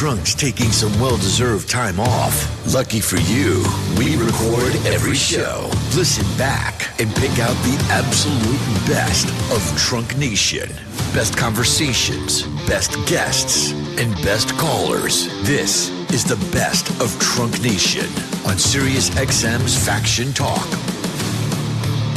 Trunk's taking some well-deserved time off. Lucky for you, we record every show. Listen back and pick out the absolute best of Trunk Nation. Best conversations, best guests, and best callers. This is the best of Trunk Nation on SiriusXM's Faction Talk.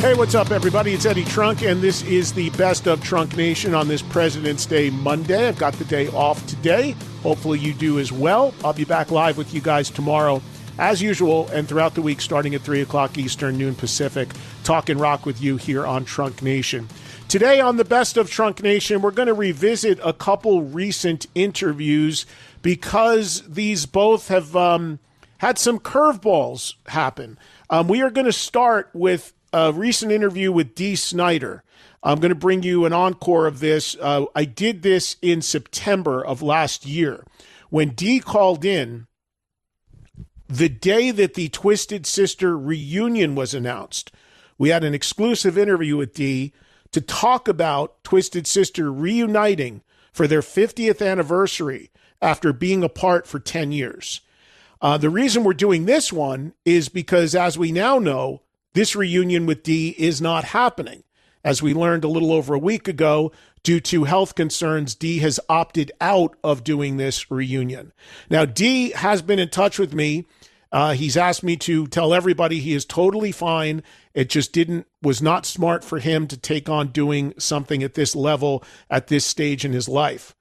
Hey, what's up, everybody? It's Eddie Trunk, and this is the best of Trunk Nation on this President's Day Monday. I've got the day off today. Hopefully you do as well. I'll be back live with you guys tomorrow, as usual, and throughout the week starting at 3 o'clock Eastern, noon Pacific, talking rock with you here on Trunk Nation. Today on the best of Trunk Nation, we're going to revisit a couple recent interviews because these both have had some curveballs happen. We are going to start with a recent interview with Dee Snider. I'm going to bring you an encore of this. I did this in September of last year when Dee called in the day that the Twisted Sister reunion was announced. We had an exclusive interview with Dee to talk about Twisted Sister reuniting for their 50th anniversary after being apart for 10 years. The reason we're doing this one is because, as we now know, this reunion with Dee is not happening. As we learned a little over a week ago, due to health concerns, Dee has opted out of doing this reunion. Now, Dee has been in touch with me. He's asked me to tell everybody he is totally fine. It just was not smart for him to take on doing something at this level at this stage in his life.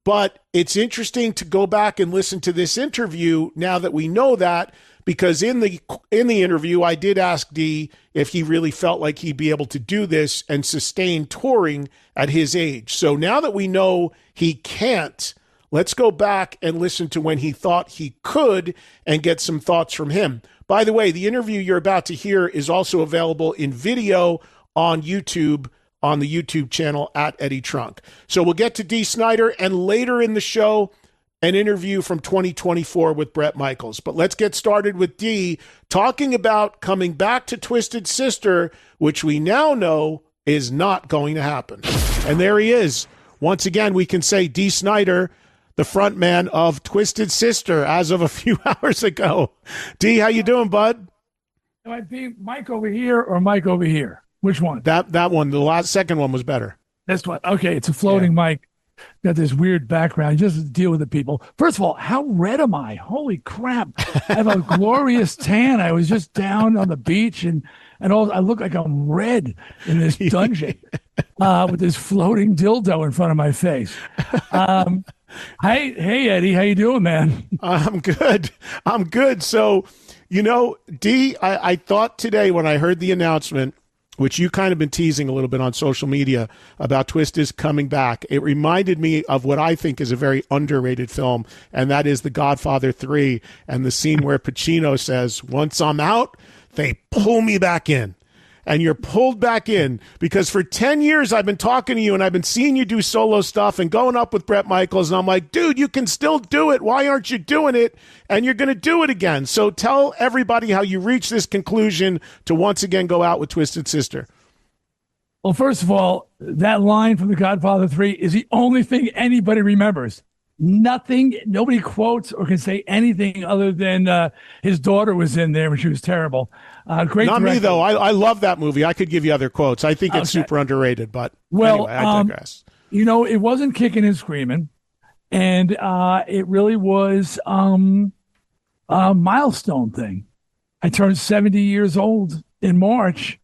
But it's interesting to go back and listen to this interview now that we know that, because in the interview, I did ask Dee if he really felt like he'd be able to do this and sustain touring at his age. So now that we know he can't, let's go back and listen to when he thought he could and get some thoughts from him. By the way, the interview you're about to hear is also available in video on YouTube, on the YouTube channel at Eddie Trunk. So we'll get to Dee Snider, and later in the show, an interview from 2024 with Bret Michaels. But let's get started with Dee talking about coming back to Twisted Sister, which we now know is not going to happen. And there he is. Once again, we can say Dee Snider, the front man of Twisted Sister, as of a few hours ago. Dee, how you doing, bud? Do I think Mike over here or Mike over here? Which one? That one. The second one was better. This one. Okay, it's a floating mic. Got this weird background. Just deal with the people. First of all, how red am I? Holy crap. I have a glorious tan. I was just down on the beach and all. I look like I'm red in this dungeon with this floating dildo in front of my face. Hey, Eddie, how you doing, man? I'm good. So, Dee, I thought today when I heard the announcement, which you kind of been teasing a little bit on social media about Twisted's coming back, it reminded me of what I think is a very underrated film, and that is The Godfather 3, and the scene where Pacino says, "Once I'm out, they pull me back in." And you're pulled back in because for 10 years I've been talking to you and I've been seeing you do solo stuff and going up with Bret Michaels, and I'm like, dude, you can still do it. Why aren't you doing it? And you're going to do it again. So tell everybody how you reached this conclusion to once again go out with Twisted Sister. Well, first of all, that line from The Godfather 3 is the only thing anybody remembers. Nothing, nobody quotes or can say anything other than his daughter was in there and she was terrible. Great Not director. me, though. I love that movie. I could give you other quotes. I think it's super underrated, but anyway, I digress. It wasn't kicking and screaming, and it really was a milestone thing. I turned 70 years old in March,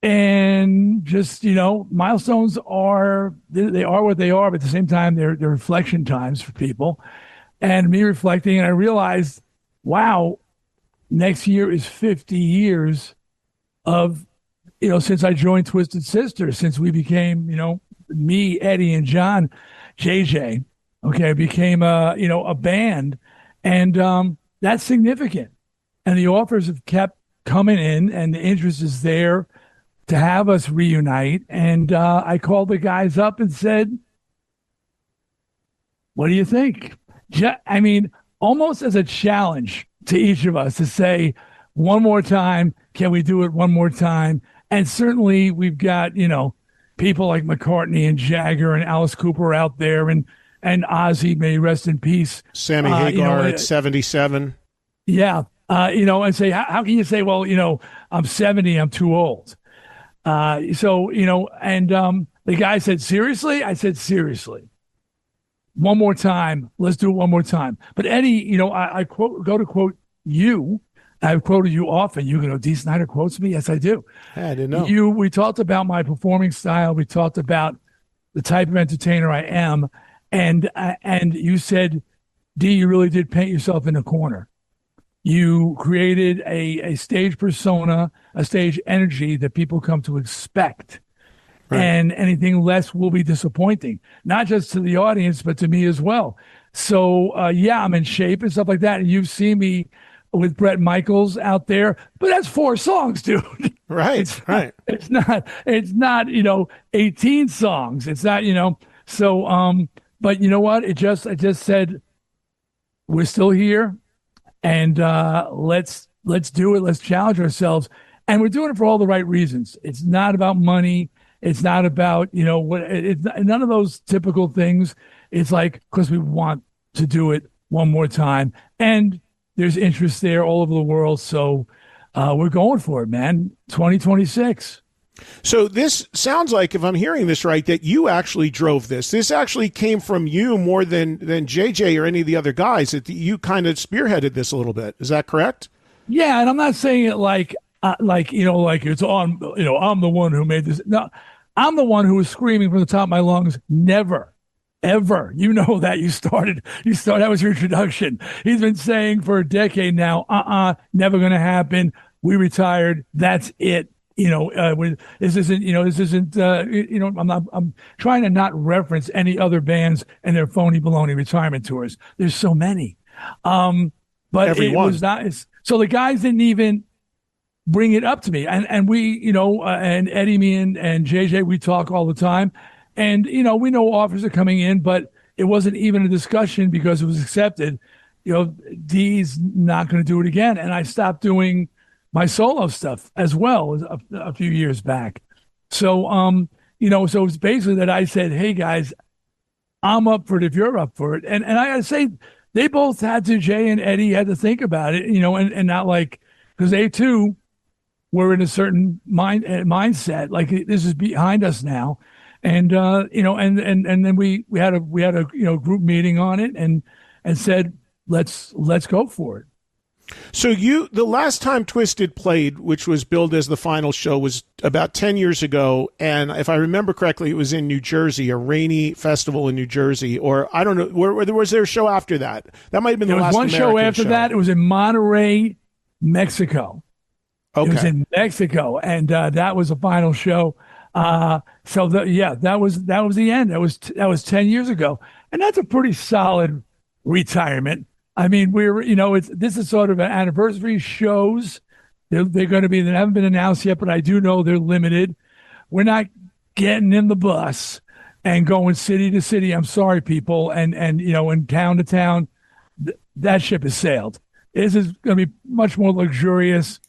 and just, milestones they are what they are, but at the same time, they're reflection times for people. And me reflecting, and I realized, wow, next year is 50 years of, since I joined Twisted Sister, since we became, me, Eddie, and John, JJ, became a band. And that's significant. And the offers have kept coming in, and the interest is there to have us reunite. And I called the guys up and said, what do you think? Almost as a challenge to each of us to say, one more time, can we do it one more time? And certainly we've got, people like McCartney and Jagger and Alice Cooper out there, and and Ozzy, may he rest in peace. Sammy Hagar at 77. Yeah. And say, how can you say, well, I'm 70, I'm too old. The guy said, seriously? I said, seriously. One more time. Let's do it one more time. But Eddie, I go to quote you. I've quoted you often. Dee Snider quotes me. Yes, I do. Yeah, I didn't know. We talked about my performing style. We talked about the type of entertainer I am. And you said, Dee, you really did paint yourself in a corner. You created a stage persona, a stage energy that people come to expect. Right. And anything less will be disappointing, not just to the audience, but to me as well. So, I'm in shape and stuff like that. And you've seen me with Bret Michaels out there, but that's 4 songs, dude. Right, right. It's not, 18 songs. It's not, so, but you know what? I just said, we're still here. And let's do it. Let's challenge ourselves. And we're doing it for all the right reasons. It's not about money. It's not about, none of those typical things. It's like, because we want to do it one more time. And there's interest there all over the world. So we're going for it, man. 2026. So this sounds like, if I'm hearing this right, that you actually drove this. This actually came from you more than JJ or any of the other guys. That you kind of spearheaded this a little bit. Is that correct? Yeah, and I'm not saying it like it's on. I'm the one who made this. No, I'm the one who was screaming from the top of my lungs. Never, ever. You know that you started. That was your introduction. He's been saying for a decade now. Never going to happen. We retired. That's it. This isn't. I'm trying to not reference any other bands and their phony baloney retirement tours. There's so many, but everyone. It was not. So the guys didn't even bring it up to me, and we, and Eddie, me, and JJ, we talk all the time, and we know offers are coming in, but it wasn't even a discussion because it was accepted. Dee's not going to do it again, and I stopped doing my solo stuff as well a few years back. So, so it's basically that I said, hey guys, I'm up for it if you're up for it. And I gotta say, they both had to, Jay and Eddie had to think about it, and not like, because they too were in a certain mindset, like this is behind us now. And, and then we had a group meeting on it and said, let's go for it. So the last time Twisted played, which was billed as the final show, was about 10 years ago. And if I remember correctly, it was in New Jersey, a rainy festival in New Jersey, or I don't know, where was there a show after that? That might have been the last American show. There was one show after that. It was in Monterrey, Mexico. Okay. It was in Mexico, and that was the final show. That was the end. That was 10 years ago. And that's a pretty solid retirement. I mean, this is sort of an anniversary shows. They're going to be, they haven't been announced yet, but I do know they're limited. We're not getting in the bus and going city to city. I'm sorry, people. And in town to town, that ship has sailed. This is going to be much more luxurious,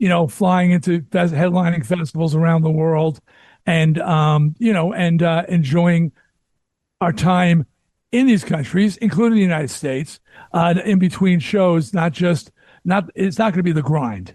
flying into headlining festivals around the world and enjoying our time in these countries, including the United States, in between shows, it's not going to be the grind.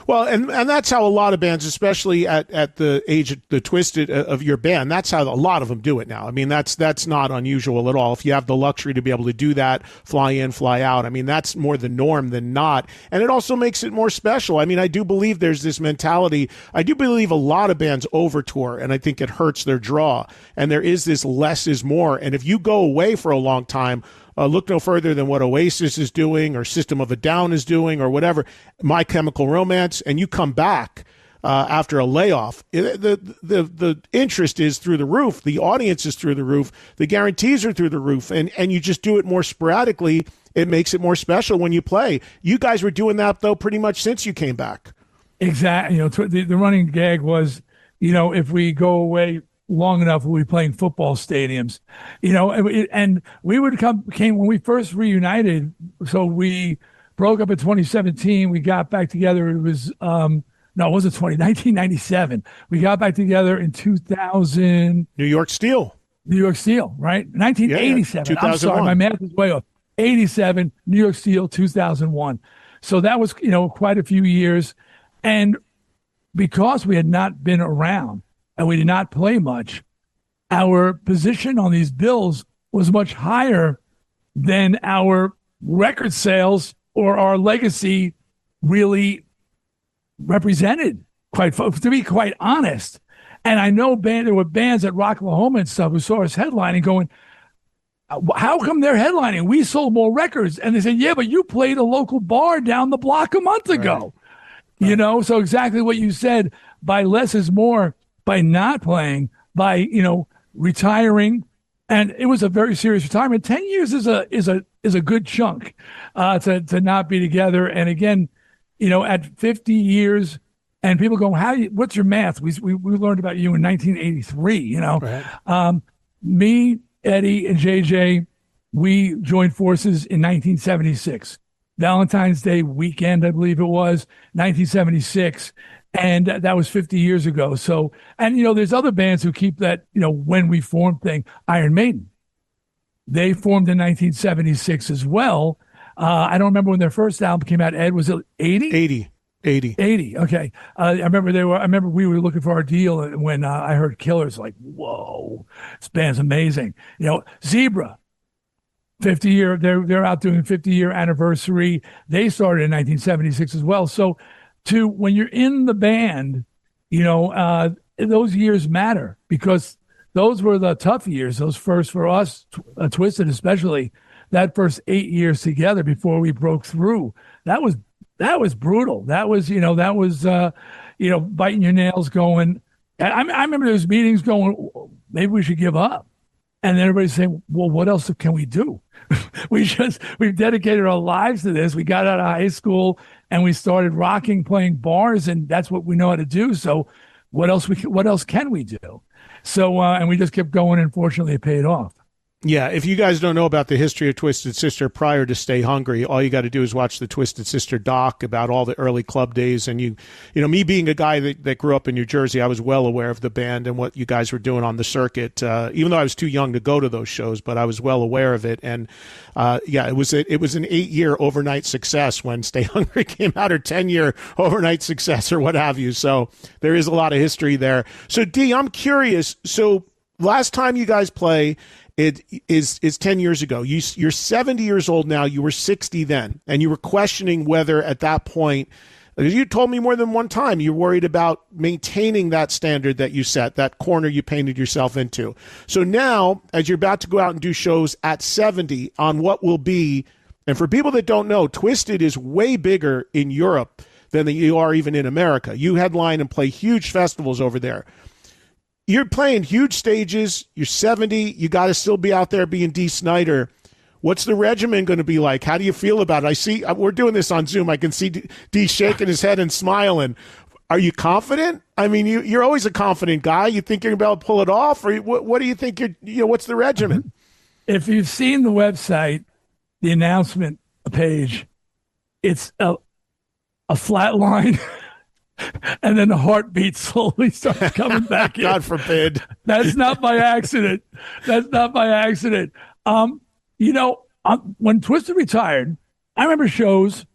Well, and that's how a lot of bands, especially at the age of the Twisted of your band, that's how a lot of them do it now. I mean, that's not unusual at all. If you have the luxury to be able to do that, fly in, fly out, I mean, that's more the norm than not. And it also makes it more special. I mean, I do believe there's this mentality. I do believe a lot of bands over tour, and I think it hurts their draw. And there is this less is more. And if you go away for a long time, look no further than what Oasis is doing or System of a Down is doing or whatever, My Chemical Romance, and you come back after a layoff, the interest is through the roof. The audience is through the roof. The guarantees are through the roof. And you just do it more sporadically. It makes it more special when you play. You guys were doing that, though, pretty much since you came back. Exactly. The running gag was, if we go away long enough, we'll be playing football stadiums, and we came when we first reunited. So we broke up in 2017. We got back together. It was, it wasn't 1997. We got back together in 2000. New York Steel. New York Steel, right? 1987. Yeah, I'm sorry, my math is way off. 87, New York Steel, 2001. So that was, quite a few years. And because we had not been around and we did not play much, our position on these bills was much higher than our record sales or our legacy really represented, to be quite honest. And I know there were bands at Rocklahoma and stuff who saw us headlining going, how come they're headlining? We sold more records. And they said, yeah, but you played a local bar down the block a month ago. Right. So exactly what you said, by less is more, by not playing, by, retiring. And it was a very serious retirement. 10 years is a good chunk to not be together. And again, at 50 years, and people go, what's your math? We learned about you in 1983, Right. Me, Eddie, and JJ, we joined forces in 1976. Valentine's Day weekend, I believe it was, 1976. And that was 50 years ago. So, and, there's other bands who keep that, when we formed thing. Iron Maiden, they formed in 1976 as well. I don't remember when their first album came out. Ed, was it 80? 80. Okay. I remember we were looking for our deal when I heard Killers, like, whoa, this band's amazing. Zebra, 50-year, they're out doing 50-year anniversary. They started in 1976 as well. So when you're in the band, those years matter, because those were the tough years. Those first, for us, Twisted especially, that first 8 years together before we broke through, that was brutal. That was, biting your nails going. I remember those meetings going, maybe we should give up. And then everybody's saying, well, what else can we do? We've dedicated our lives to this. We got out of high school and we started rocking, playing bars, and that's what we know how to do. So what else can we do? So, and we just kept going, and fortunately it paid off. Yeah, if you guys don't know about the history of Twisted Sister prior to Stay Hungry, all you got to do is watch the Twisted Sister doc about all the early club days. And me being a guy that grew up in New Jersey, I was well aware of the band and what you guys were doing on the circuit. Even though I was too young to go to those shows, but I was well aware of it. And it was an 8-year overnight success when Stay Hungry came out, or 10-year overnight success, or what have you. So there is a lot of history there. So D, I'm curious. So last time you guys play, it is 10 years ago. You're 70 years old now. You were 60 then, and you were questioning whether at that point, you told me more than one time, you're worried about maintaining that standard that you set, that corner you painted yourself into. So now, as you're about to go out and do shows at 70 on what will be, and for people that don't know, Twisted is way bigger in Europe than you are even in America. You headline and play huge festivals over there. You're playing huge stages. You're 70. You got to still be out there being Dee Snider. What's the regimen going to be like? How do you feel about it? I see we're doing this on Zoom. I can see Dee shaking his head and smiling. Are you confident? I mean, you're always a confident guy. You think you're going to be able to pull it off, or what do you think? What's the regimen? If you've seen the website, the announcement page, it's a flat line. And then the heartbeat slowly starts coming back in. God forbid. That's not by accident. When Twisted retired, I remember shows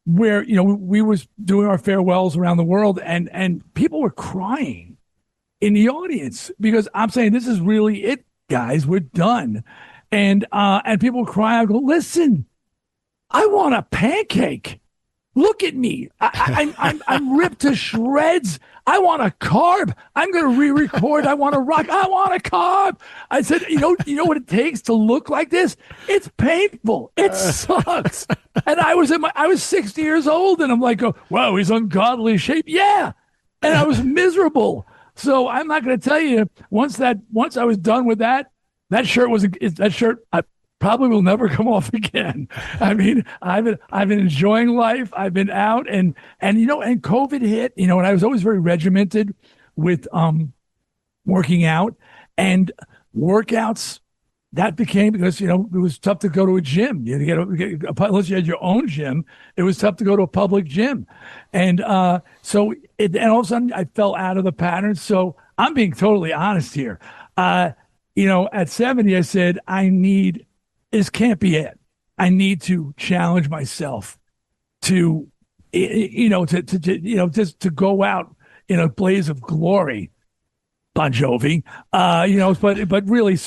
where, we was doing our farewells around the world, and people were crying in the audience, because I'm saying, this is really it, guys. We're done. And people were crying. I go, listen, I want a pancake. Look at me. I'm ripped to shreds. I want a carb. I'm going to re-record. I want to rock. I want a carb. I said, you know what it takes to look like this? It's painful. It sucks. And I was 60 years old, and I'm like, wow, he's ungodly shape. Yeah. And I was miserable. So I'm not going to tell you, once I was done with that shirt, I probably will never come off again. I mean, I've been enjoying life. I've been out, and COVID hit, and I was always very regimented with working out, and workouts. That became, because it was tough to go to a gym. You had to get unless you had your own gym. It was tough to go to a public gym, and and all of a sudden I fell out of the pattern. So I'm being totally honest here. at 70, I said, this can't be it. I need to challenge myself to, just to go out in a blaze of glory. Bon Jovi, but really,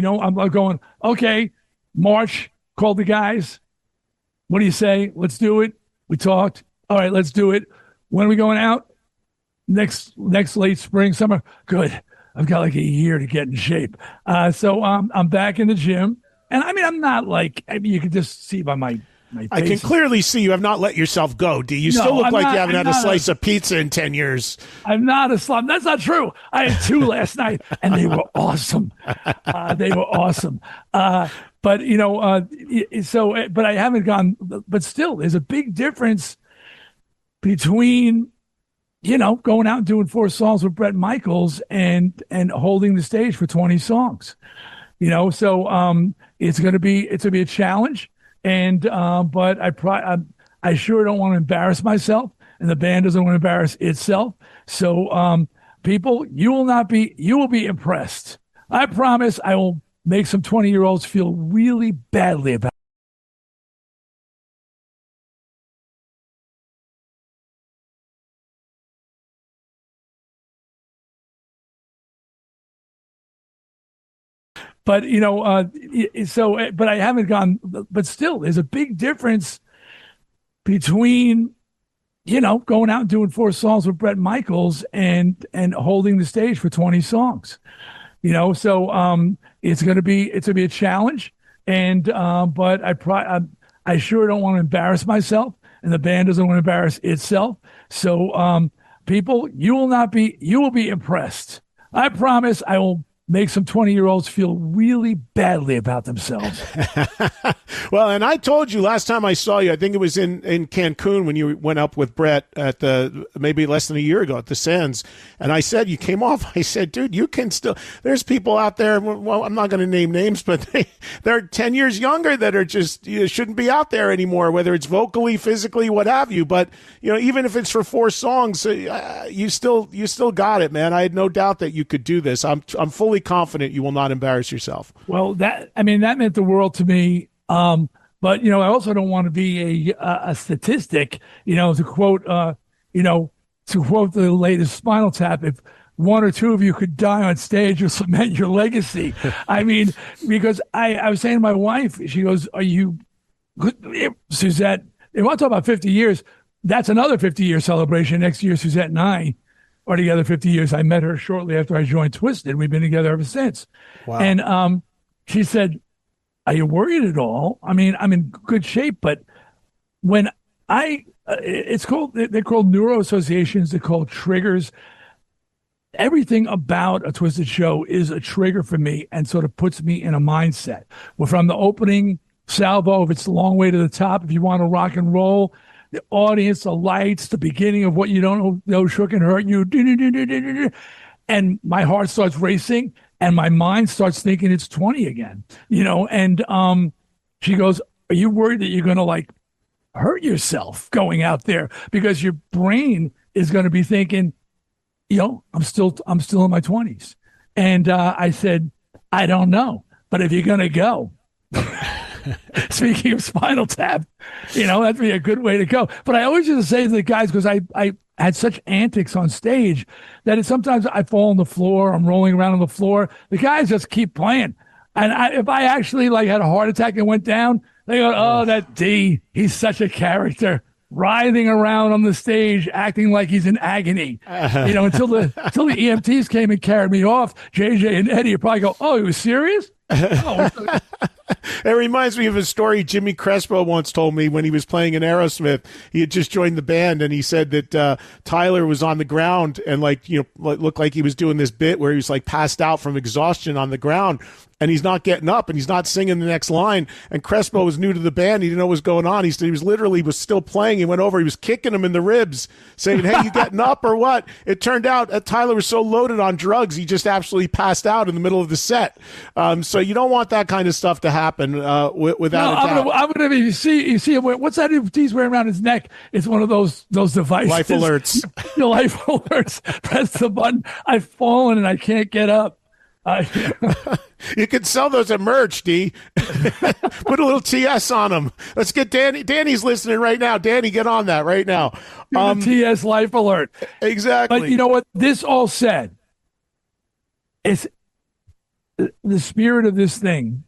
I'm going, okay, March, called the guys. What do you say? Let's do it. We talked. All right, let's do it. When are we going out? Next late spring, summer. Good. I've got like a year to get in shape. So I'm back in the gym. And I'm not you can just see by my I can clearly see you have not let yourself go. Do you still look like you haven't had a slice of pizza in 10 years? I'm not a slum. That's not true. I had 2 last night, and they were awesome. But I haven't gone. But still, there's a big difference between going out and doing 4 songs with Bret Michaels and holding the stage for 20 songs. So it's gonna be a challenge. And but I sure don't want to embarrass myself, and the band doesn't want to embarrass itself. So people, you will be impressed. I promise I will make some 20-year-olds feel really badly about it. But but I haven't gone. But still, there's a big difference between going out and doing 4 songs with Bret Michaels and holding the stage for 20 songs. So it's gonna be a challenge. And but I sure don't want to embarrass myself, and the band doesn't want to embarrass itself. So people, you will be impressed. I promise I will make some 20-year-olds feel really badly about themselves. Well, and I told you last time I saw you, I think it was in Cancun when you went up with Bret at maybe less than a year ago at the Sands. And I said, you came off. I said, dude, you can still, there's people out there. Well, I'm not going to name names, but they're 10 years younger that are just, shouldn't be out there anymore, whether it's vocally, physically, what have you. But, even if it's for 4 songs, you still got it, man. I had no doubt that you could do this. I'm fully confident you will not embarrass yourself. Well, that meant the world to me. But I also don't want to be a statistic. To quote the latest Spinal Tap, if 1 or 2 of you could die on stage, you'll cement your legacy. Because I was saying to my wife, she goes, "Are you, Suzette? They want to talk about 50 years. That's another 50-year celebration next year. Suzette and I are together 50 years. I met her shortly after I joined Twisted. We've been together ever since." Wow. And she said, "Are you worried at all? I'm in good shape, but when they're called neuro associations, they're called triggers. Everything about a Twisted show is a trigger for me and sort of puts me in a mindset. Well, from the opening salvo, if it's the long way to the top, if you want to rock and roll, the audience, the lights, the beginning of what you don't know shook and hurt you, and my heart starts racing and my mind starts thinking it's 20 again, and she goes, "Are you worried that you're going to hurt yourself going out there? Because your brain is going to be thinking, I'm still in my 20s. And I said, "I don't know, but if you're going to go," speaking of Spinal Tap, that'd be a good way to go. But I always used to say to the guys, because I had such antics on stage that sometimes I fall on the floor, I'm rolling around on the floor. The guys just keep playing. And if I actually had a heart attack and went down, they go, "Oh, that D, he's such a character, writhing around on the stage, acting like he's in agony." Until the EMTs came and carried me off, JJ and Eddie would probably go, "Oh, he was serious?" Oh, it reminds me of a story Jimmy Crespo once told me when he was playing in Aerosmith. He had just joined the band, and he said that Tyler was on the ground and looked like he was doing this bit where he was passed out from exhaustion on the ground, and he's not getting up and he's not singing the next line. And Crespo was new to the band. He didn't know what was going on. He said he was still playing. He went over, he was kicking him in the ribs saying, "Hey, you getting up or what?" It turned out that Tyler was so loaded on drugs, he just absolutely passed out in the middle of the set. So you don't want that kind of stuff to happen without a doubt. I'm gonna be, you see what's that he's wearing around his neck? It's one of those devices. Life alerts. Your life alerts. Press the button. I've fallen and I can't get up. You can sell those at merch, D. Put a little TS on them. Let's get Danny. Danny's listening right now. Danny, get on that right now. TS Life Alert. Exactly. But you know what? This all said, it's the spirit of this thing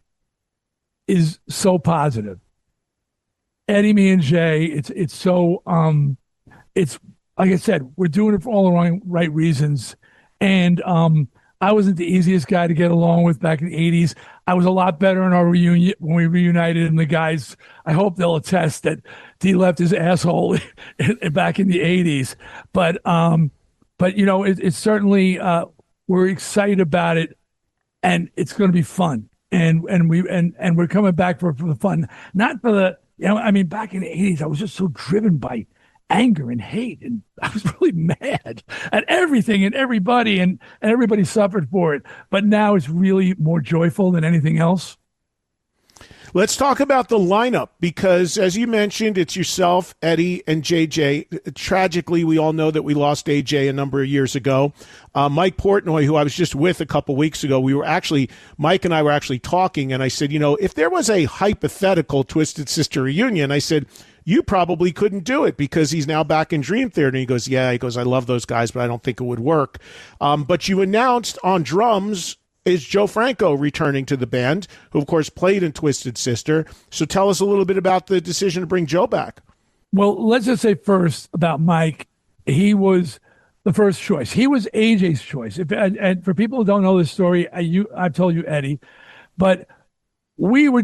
is so positive. Eddie, me, and Jay, it's so it's like I said, we're doing it for all the right reasons. And I wasn't the easiest guy to get along with back in the 80s. I was a lot better in our reunion when we reunited, and the guys, I hope they'll attest that D left his asshole back in the 80s. But you know, it's certainly we're excited about it, and it's going to be fun. And we're coming back for the fun, not for the, you know, I mean, back in the 80s, I was just so driven by anger and hate, and I was really mad at everything and everybody, and everybody suffered for it. But now it's really more joyful than anything else. Let's talk about the lineup, because as you mentioned, it's yourself, Eddie, and JJ. Tragically, we all know that we lost AJ a number of years ago. Mike Portnoy, who I was just with a couple weeks ago, Mike and I were actually talking, and I said, you know, if there was a hypothetical Twisted Sister reunion, I said, you probably couldn't do it because he's now back in Dream Theater. And he goes, I love those guys, but I don't think it would work. But you announced on drums is Joe Franco returning to the band, who, of course, played in Twisted Sister. So tell us a little bit about the decision to bring Joe back. Well, let's just say first about Mike. He was the first choice. He was AJ's choice. And for people who don't know this story, I've told you, Eddie, but we were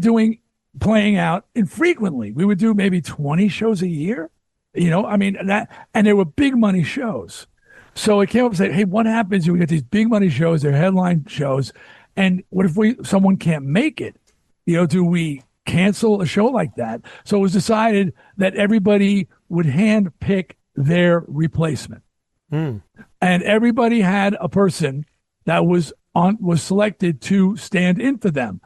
playing out infrequently. We would do maybe 20 shows a year, you know, I mean, and they were big money shows. So it came up and said, hey, what happens if we get these big money shows, they're headline shows, and what if someone can't make it? You know, do we cancel a show like that? So it was decided that everybody would hand pick their replacement. And everybody had a person that was selected to stand in for them.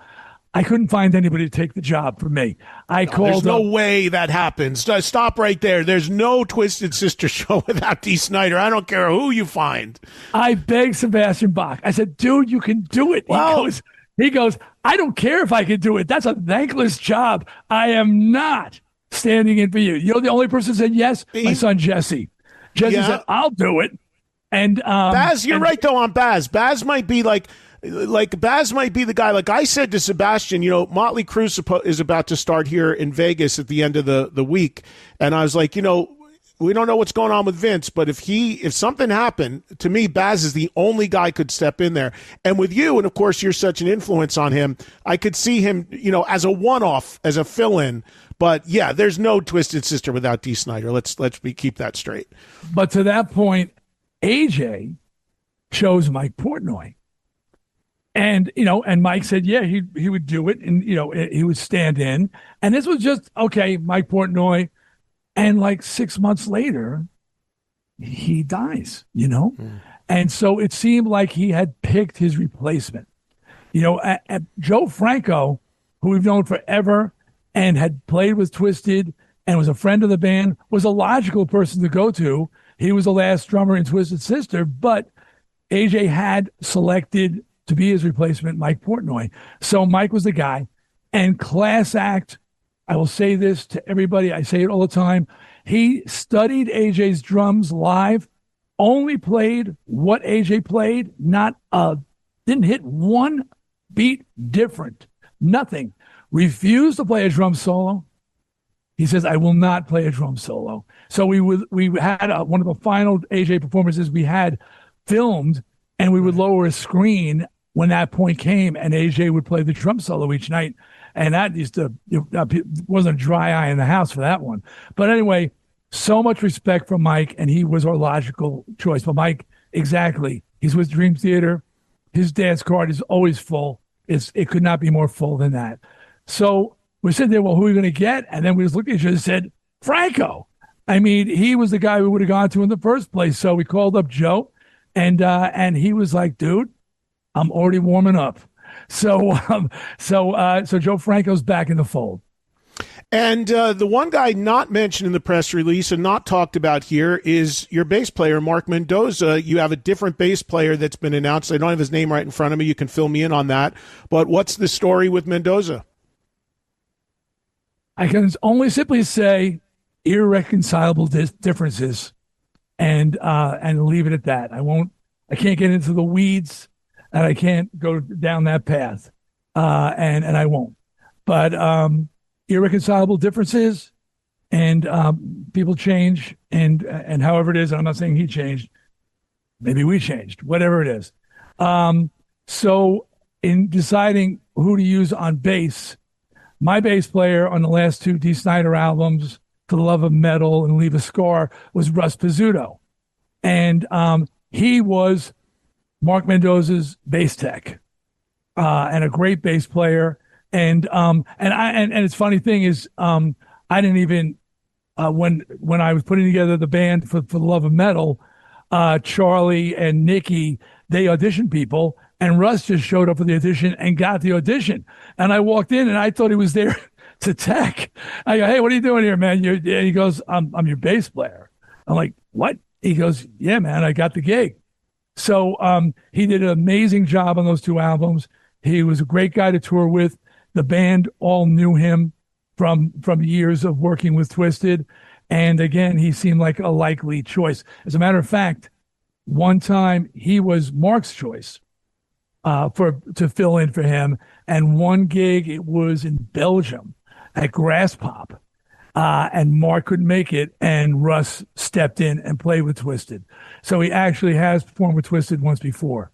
I couldn't find anybody to take the job for me. There's no way that happens. Stop right there. There's no Twisted Sister show without Dee Snider. I don't care who you find. I begged Sebastian Bach. I said, dude, you can do it. Well, he goes, I don't care if I can do it. That's a thankless job. I am not standing in for you. You know, the only person who said yes, my son Jesse. Jesse said, I'll do it. And Baz, you're right, though, on Baz. Baz might be Baz might be the guy. Like I said to Sebastian, you know, Motley Crue is about to start here in Vegas at the end of the week. And I was like, you know, we don't know what's going on with Vince, but if something happened, to me, Baz is the only guy could step in there. And with you, and of course, you're such an influence on him, I could see him, you know, as a one-off, as a fill-in. But yeah, there's no Twisted Sister without Dee Snider. Let's keep that straight. But to that point, AJ chose Mike Portnoy. And, you know, and Mike said, yeah, he would do it. And, you know, he would stand in. And this was just, okay, Mike Portnoy. And like 6 months later, he dies, you know? And so it seemed like he had picked his replacement. You know, Joe Franco, who we've known forever and had played with Twisted and was a friend of the band, was a logical person to go to. He was the last drummer in Twisted Sister, but AJ had selected to be his replacement, Mike Portnoy. So Mike was the guy. And class act, I will say this to everybody, I say it all the time, he studied AJ's drums live, only played what AJ played, didn't hit one beat different, nothing. Refused to play a drum solo. He says, I will not play a drum solo. So we had one of the final AJ performances we had filmed, and we would lower a screen when that point came, and AJ would play the drum solo each night. And that wasn't a dry eye in the house for that one. But anyway, so much respect for Mike, and he was our logical choice. But Mike, exactly, he's with Dream Theater. His dance card is always full. It could not be more full than that. So we're sitting there, well, who are we going to get? And then we just looked at each other and said, Franco. I mean, he was the guy we would have gone to in the first place. So we called up Joe, and he was like, dude, I'm already warming up. So Joe Franco's back in the fold. And the one guy not mentioned in the press release and not talked about here is your bass player, Mark Mendoza. You have a different bass player that's been announced. I don't have his name right in front of me. You can fill me in on that. But what's the story with Mendoza? I can only simply say irreconcilable differences, and leave it at that. I can't get into the weeds, and I can't go down that path, and I won't. But irreconcilable differences, and people change, and however it is, I'm not saying he changed, maybe we changed, whatever it is. So in deciding who to use on bass, my bass player on the last two Dee Snider albums, For the Love of Metal and Leave a Scar, was Russ Pizzuto, and he was Mark Mendoza's bass tech, and a great bass player. And it's funny thing is, I didn't even, when I was putting together the band for the Love of Metal, Charlie and Nikki, they auditioned people, and Russ just showed up for the audition and got the audition. And I walked in and I thought he was there to tech. I go, "Hey, what are you doing here, man?" And he goes, I'm your bass player." I'm like, "What?" He goes, "Yeah, man, I got the gig." So, he did an amazing job on those two albums. He was a great guy to tour with. The band all knew him from years of working with Twisted. And again, he seemed like a likely choice. As a matter of fact, one time he was Mark's choice to fill in for him. And one gig, it was in Belgium at Grasspop. And Mark couldn't make it, and Russ stepped in and played with Twisted. So he actually has performed with Twisted once before.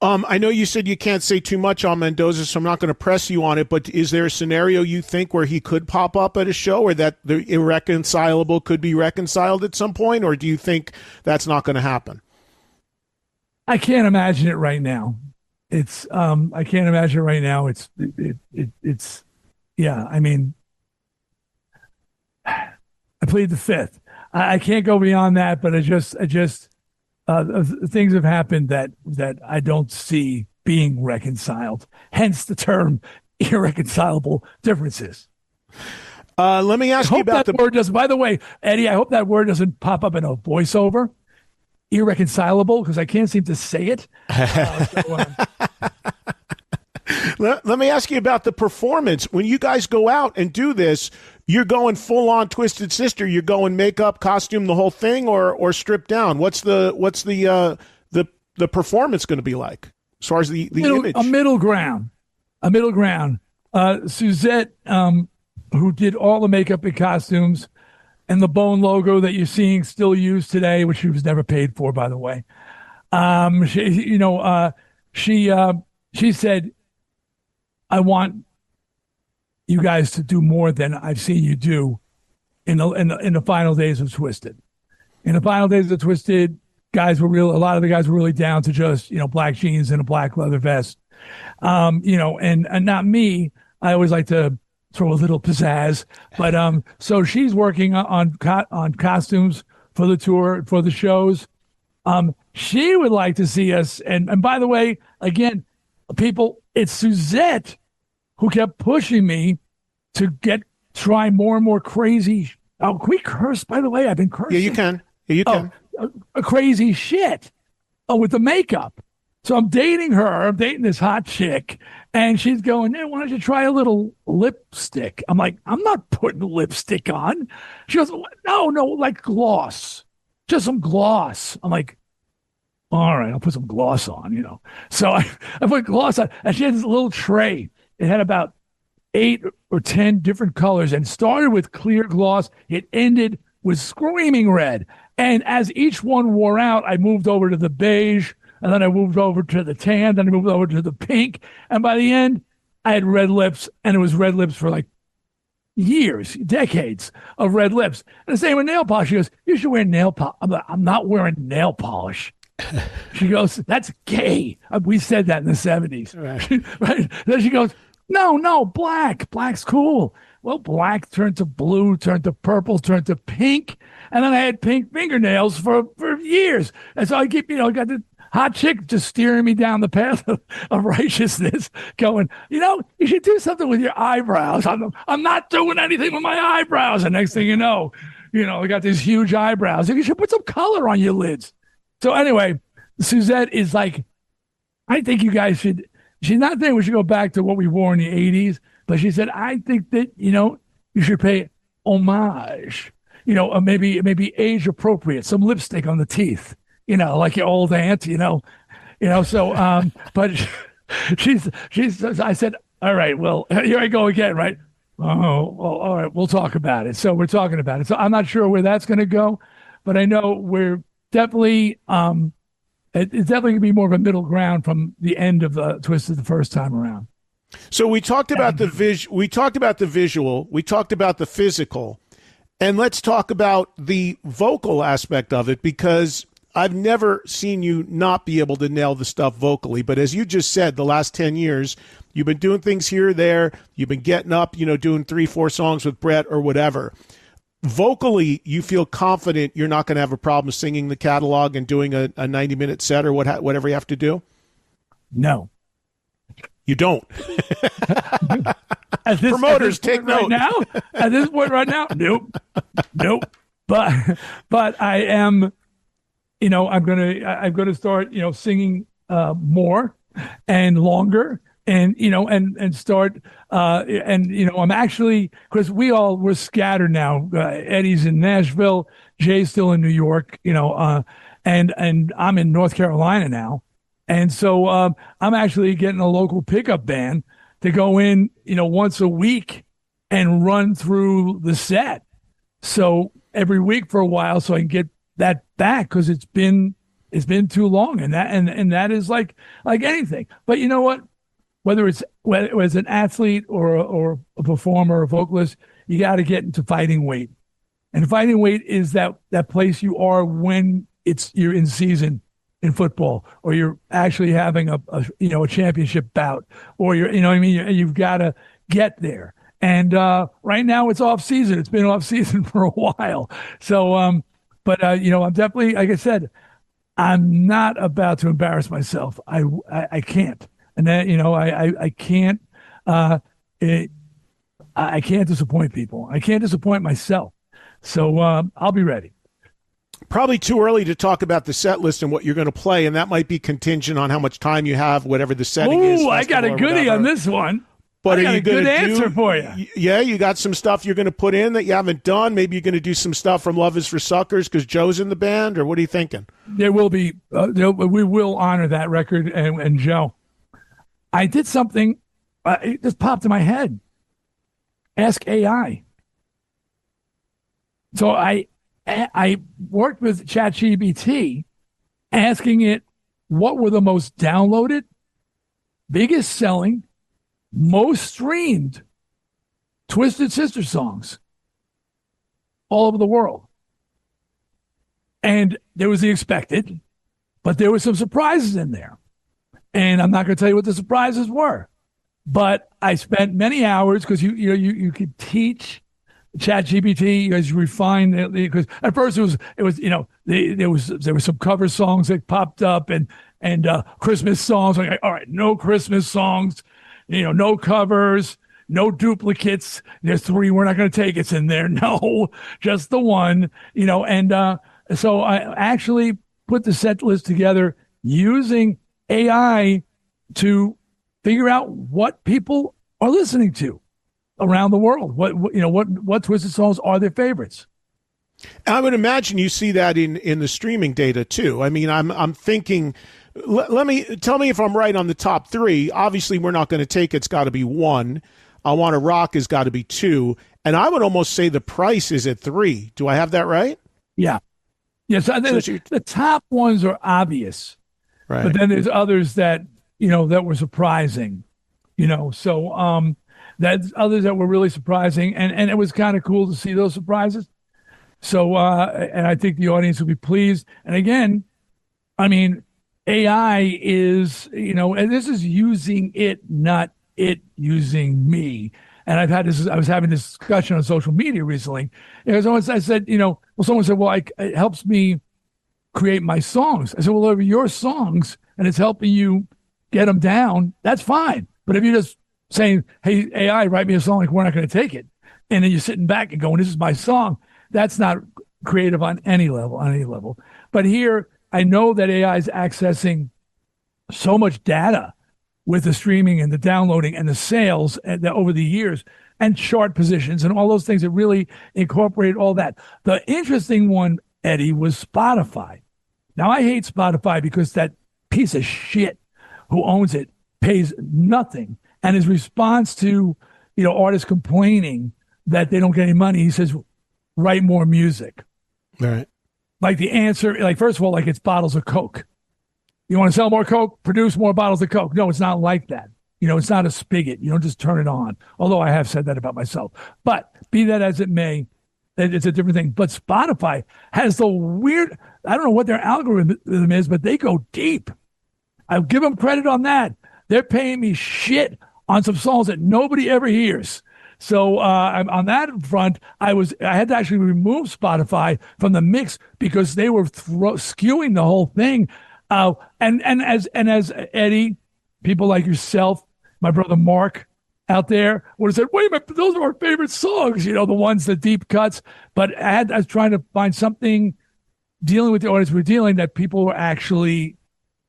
I know you said you can't say too much on Mendoza, so I'm not going to press you on it, but is there a scenario you think where he could pop up at a show, or that the irreconcilable could be reconciled at some point, or do you think that's not going to happen? I can't imagine it right now. I can't imagine it right now. Yeah, I mean, I plead the fifth. I can't go beyond that, but things have happened that I don't see being reconciled. Hence the term irreconcilable differences. Let me ask you about the word. By the way, Eddie, I hope that word doesn't pop up in a voiceover. Irreconcilable, because I can't seem to say it. Let me ask you about the performance. When you guys go out and do this, you're going full on Twisted Sister. You're going makeup, costume, the whole thing, or stripped down. What's the performance going to be like as far as the image? A middle ground. Suzette, who did all the makeup and costumes, and the Bone logo that you're seeing still used today, which she was never paid for, by the way. She said, "I want you guys to do more than I've seen you do in the final days of Twisted." In the final days of Twisted, a lot of the guys were really down to just, black jeans and a black leather vest. And not me. I always like to throw a little pizzazz, but so she's working on costumes for the tour, for the shows. She would like to see us, and by the way, again, people, it's Suzette who kept pushing me to try more and more crazy. Oh, can we curse, by the way? I've been cursing. Yeah, you can. Yeah, you can. A crazy shit. Oh, with the makeup. So I'm dating her. I'm dating this hot chick. And she's going, "Hey, why don't you try a little lipstick?" I'm like, "I'm not putting lipstick on." She goes, No, like gloss. Just some gloss. I'm like, "All right, I'll put some gloss on, So I put gloss on. And she had this little tray. It had about 8 or 10 different colors, and started with clear gloss. It ended with screaming red. And as each one wore out, I moved over to the beige, and then I moved over to the tan, then I moved over to the pink. And by the end, I had red lips, and it was red lips for like years, decades of red lips. And the same with nail polish. She goes, "You should wear nail polish." I'm like, "I'm not wearing nail polish." She goes, "That's gay." We said that in the 70s. Right? Then she goes, No, black. Black's cool. Well, black turned to blue, turned to purple, turned to pink. And then I had pink fingernails for years. And so I keep, got the hot chick just steering me down the path of righteousness, going, you should do something with your eyebrows. I'm not doing anything with my eyebrows. And next thing you know, I got these huge eyebrows. You should put some color on your lids. So anyway, Suzette is like, I think you guys should. She's not saying we should go back to what we wore in the 80s, but she said, I think that, you should pay homage, maybe age appropriate, some lipstick on the teeth, like your old aunt, so, but I said, all right, well, here I go again, right? Oh, well, all right, we'll talk about it. So we're talking about it. So I'm not sure where that's going to go, but I know we're definitely, it's definitely going to be more of a middle ground from the end of the Twisted the first time around. So we talked about we talked about the visual, we talked about the physical, and let's talk about the vocal aspect of it, because I've never seen you not be able to nail the stuff vocally. But as you just said, the last 10 years, you've been doing things here or there. You've been getting up, doing 3-4 songs with Brett or whatever. Vocally, you feel confident you're not going to have a problem singing the catalog and doing a 90-minute set or whatever you have to do? No. You don't. Promoters, take note. Right now? At this point right now? Nope. But I am, I'm gonna start, singing more and longer. And and start I'm actually, because we're scattered now. Eddie's in Nashville, Jay's still in New York, and I'm in North Carolina now, and so I'm actually getting a local pickup band to go in, once a week and run through the set. So every week for a while, so I can get that back, because it's been too long, and that is like anything. But you know what? Whether it's an athlete or a performer or a vocalist, you got to get into fighting weight. And fighting weight is that place you are when you're in season in football, or you're actually having a championship bout, or you've got to get there. And right now it's off season. It's been off season for a while. So, I'm definitely, like I said, I'm not about to embarrass myself. I can't. And then, I can't, I can't disappoint people. I can't disappoint myself. So I'll be ready. Probably too early to talk about the set list and what you're going to play, and that might be contingent on how much time you have, whatever the setting is. Ooh, I got a goodie on this one. But I got a good answer for you. Yeah, you got some stuff you're going to put in that you haven't done. Maybe you're going to do some stuff from Love Is for Suckers because Joe's in the band, or what are you thinking? There will be. We will honor that record and Joe. I did something, it just popped in my head. Ask AI. So I worked with ChatGPT, asking it what were the most downloaded, biggest selling, most streamed Twisted Sister songs all over the world. And there was the expected, but there were some surprises in there. And I'm not going to tell you what the surprises were, but I spent many hours, because you could teach ChatGPT as you refine it, because at first there were some cover songs that popped up and Christmas songs. Like, all right, no Christmas songs, no covers, no duplicates. There's 3 we're not going to take. It's in there. No, just the one. So I actually put the set list together using AI to figure out what people are listening to around the world. What Twisted songs are their favorites? I would imagine you see that in the streaming data too. I mean, I'm thinking. Tell me if I'm right on the top 3. Obviously, we're not going to take It's got to be 1. I Want to Rock has got to be 2, and I would almost say The Price is at 3. Do I have that right? Yeah. Yes. The top ones are obvious. Right. But then there's others that were surprising, so that's others that were really surprising. And it was kind of cool to see those surprises. So, and I think the audience will be pleased. And again, I mean, AI is, and this is using it, not it using me. And I was having this discussion on social media recently. I said, someone said, well, it helps me create my songs. I said, well, if your songs and it's helping you get them down, that's fine. But if you're just saying, hey, AI, write me a song, like, we're not going to take it, and then you're sitting back and going, this is my song, that's not creative on any level. But here, I know that AI is accessing so much data with the streaming and the downloading and the sales over the years and chart positions and all those things that really incorporate all that. The interesting one, Eddie, was Spotify. Now, I hate Spotify because that piece of shit who owns it pays nothing. And his response to, artists complaining that they don't get any money, he says, write more music. All right. Like the answer, first of all, it's bottles of Coke. You want to sell more Coke? Produce more bottles of Coke. No, it's not like that. It's not a spigot. You don't just turn it on. Although I have said that about myself. But be that as it may, it's a different thing. But Spotify has the weird, I don't know what their algorithm is, but they go deep. I'll give them credit on that. They're paying me shit on some songs that nobody ever hears. So on that front, I had to actually remove Spotify from the mix because they were skewing the whole thing. And as Eddie, people like yourself, my brother Mark out there would have said, wait a minute, those are our favorite songs, the ones, the deep cuts. But I was trying to find something dealing with the audience we're dealing that people were actually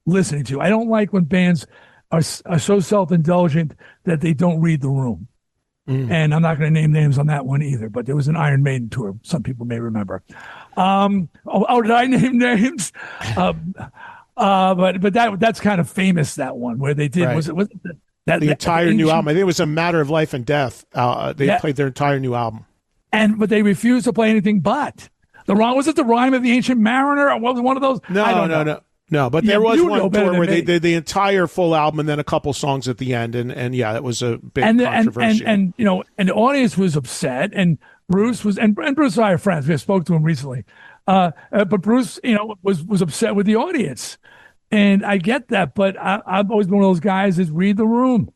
listening to. I don't like when bands are so self-indulgent that they don't read the room. And I'm not going to name names on that one either, but there was an Iron Maiden tour. Some people may remember. Did I name names? But that's kind of famous, that one where they did, right. Was it the entire new album? I think it was A Matter of Life and Death. They played their entire new album. But they refused to play anything but. Was it the Rhyme of the Ancient Mariner? Or was it one of those? No, but there was one tour where they did the entire full album and then a couple songs at the end, and yeah, that was a big controversy. And the audience was upset, and Bruce and Bruce and I are friends. We spoke to him recently, but Bruce, was upset with the audience, and I get that. But I've always been one of those guys is read the room,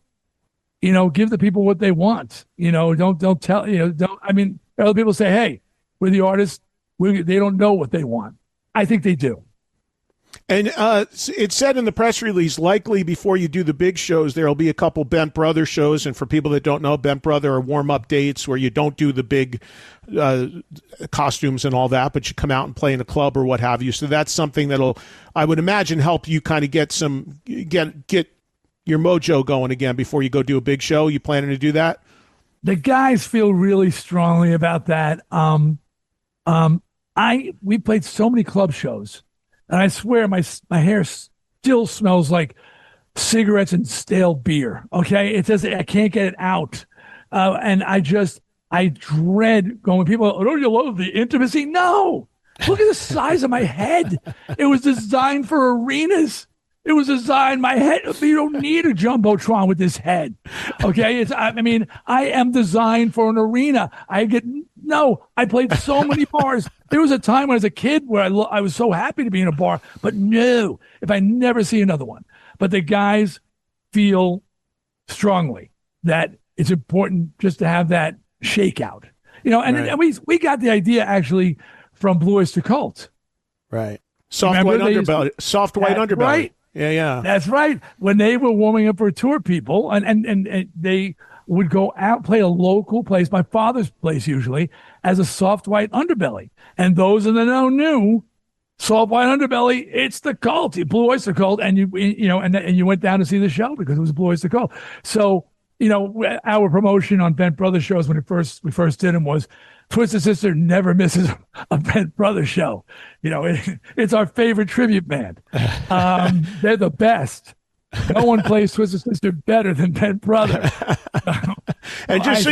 give the people what they want. Don't tell. Don't. I mean, other people say, hey, we're the artists. They don't know what they want. I think they do. And it said in the press release, likely before you do the big shows, there will be a couple Bent Brother shows. And for people that don't know, Bent Brother are warm-up dates where you don't do the big costumes and all that, but you come out and play in a club or what have you. So that's something that'll, I would imagine, help you kind of get your mojo going again before you go do a big show. You planning to do that? The guys feel really strongly about that. We played so many club shows. And I swear my hair still smells like cigarettes and stale beer. Okay. It says I can't get it out. And I dread going, people, don't you love the intimacy? No, look at the size of my head. It was designed for arenas. It was designed, my head, you don't need a Jumbotron with this head. Okay. I am designed for an arena. I played so many bars. There was a time when I was a kid where I was so happy to be in a bar, but no, if I never see another one. But the guys feel strongly that it's important just to have that shakeout, and we got the idea actually from Blue Oyster Cult. Right. Soft white underbelly. Right. Yeah. That's right. When they were warming up for a tour, people, and they would go out, play a local place, my father's place usually, as a soft white underbelly. And those in the know knew soft white underbelly, it's the Cult, Blue Oyster Cult, and you went down to see the show because it was Blue Oyster Cult. So, our promotion on Bent Brothers shows when we first did them was Twisted Sister never misses a Bent Brothers show. It's our favorite tribute band. They're the best. No one plays Twisted Sister better than Bent Brothers. And just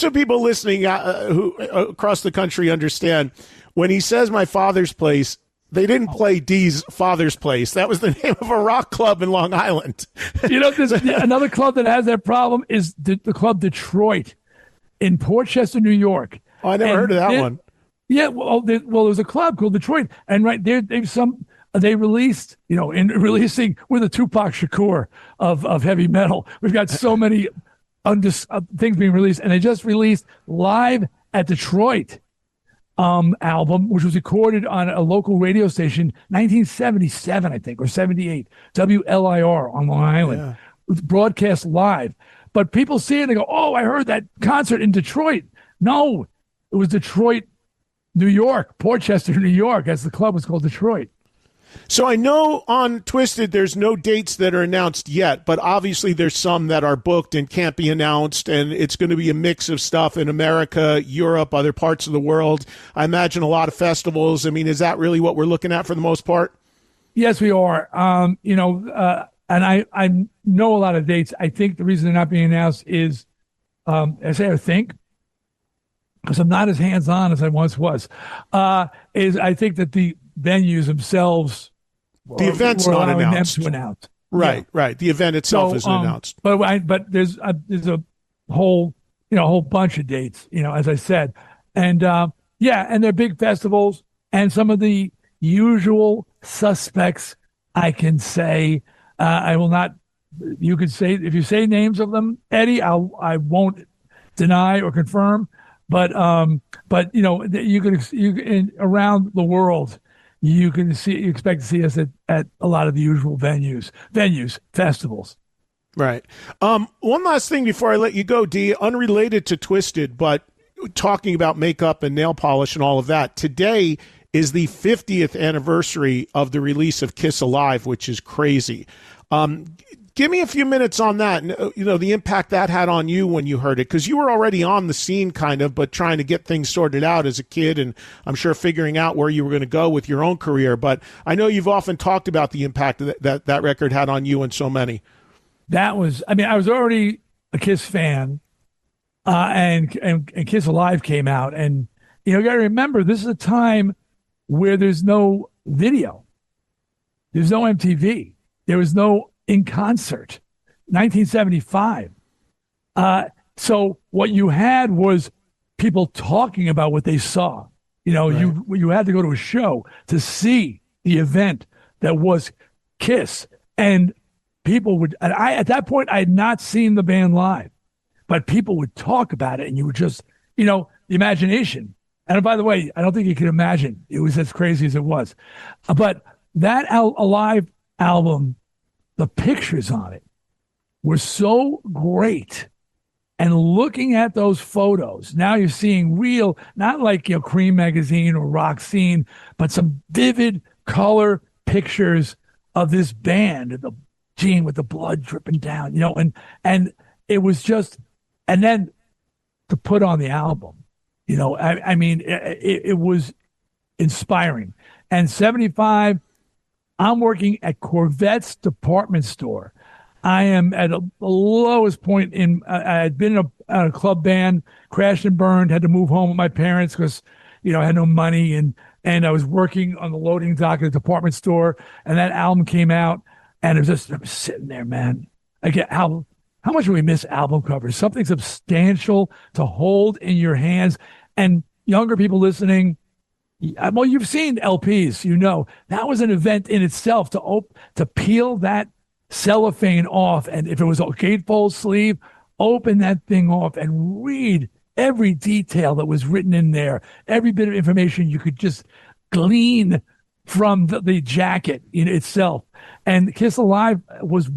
so people listening who across the country understand, when he says my father's place, they didn't play Dee's father's place. That was the name of a rock club in Long Island. Another club that has that problem is the club Detroit in Port Chester, New York. Oh, I never heard of that one. Yeah, well, there was a club called Detroit, and right there, they released, in releasing, we're the Tupac Shakur of heavy metal. We've got so many things being released, and they just released Live at Detroit. album, which was recorded on a local radio station, 1977, I think, or 78, WLIR on Long Island, Yeah. broadcast live. But people see it and they go, "Oh, I heard that concert in Detroit." No, it was Detroit, New York, Portchester, New York, as the club was called, Detroit. So I know on Twisted there's no dates that are announced yet, but obviously there's some that are booked and can't be announced, and it's going to be a mix of stuff in America, Europe, other parts of the world. I imagine a lot of festivals. I mean, is that really what we're looking at for the most part? Yes, we are. And I know a lot of dates. I think the reason they're not being announced is, I think, because I'm not as hands-on as I once was, is I think that the venues themselves, The event's not allowing announced. them to announce. Right, Yeah. right. The event itself isn't announced. But there's a whole bunch of dates, as I said, and and they're big festivals, and some of the usual suspects. I can say, I will not. You could say, if you say names of them, Eddie, I won't deny or confirm, but you can around the world. You expect to see us at a lot of the usual venues, festivals. Right. One last thing before I let you go, Dee, unrelated to Twisted, but talking about makeup and nail polish and all of that. Today is the 50th anniversary of the release of Kiss Alive, which is crazy. Give me a few minutes on that, the impact that had on you when you heard it, because you were already on the scene kind of, but trying to get things sorted out as a kid, and I'm sure figuring out where you were going to go with your own career. But I know you've often talked about the impact that record had on you and so many. I was already a Kiss fan, and Kiss Alive came out, and you got to remember, this is a time where there's no video, there's no MTV, there was no in concert, 1975. So what you had was people talking about what they saw. Right. You had to go to a show to see the event that was Kiss, and people would. And at that point I had not seen the band live, but people would talk about it, and you would just, the imagination. And by the way, I don't think you could imagine it was as crazy as it was, but that Alive album. The pictures on it were so great. And looking at those photos, now you're seeing real, not like Cream Magazine or Rock Scene, but some vivid color pictures of this band, the Gene with the blood dripping down, and it was just, and then to put on the album, it was inspiring. And 75, I'm working at Corvette's department store. I am at the lowest point I had been in a club band, crashed and burned, had to move home with my parents because, I had no money. And I was working on the loading dock at a department store. And that album came out, and I was sitting there, man. Again, how much do we miss album covers? Something substantial to hold in your hands. And younger people listening, well, you've seen LPs, that was an event in itself to peel that cellophane off, and if it was a gatefold sleeve, open that thing off and read every detail that was written in there, every bit of information you could just glean from the jacket in itself. And Kiss Alive was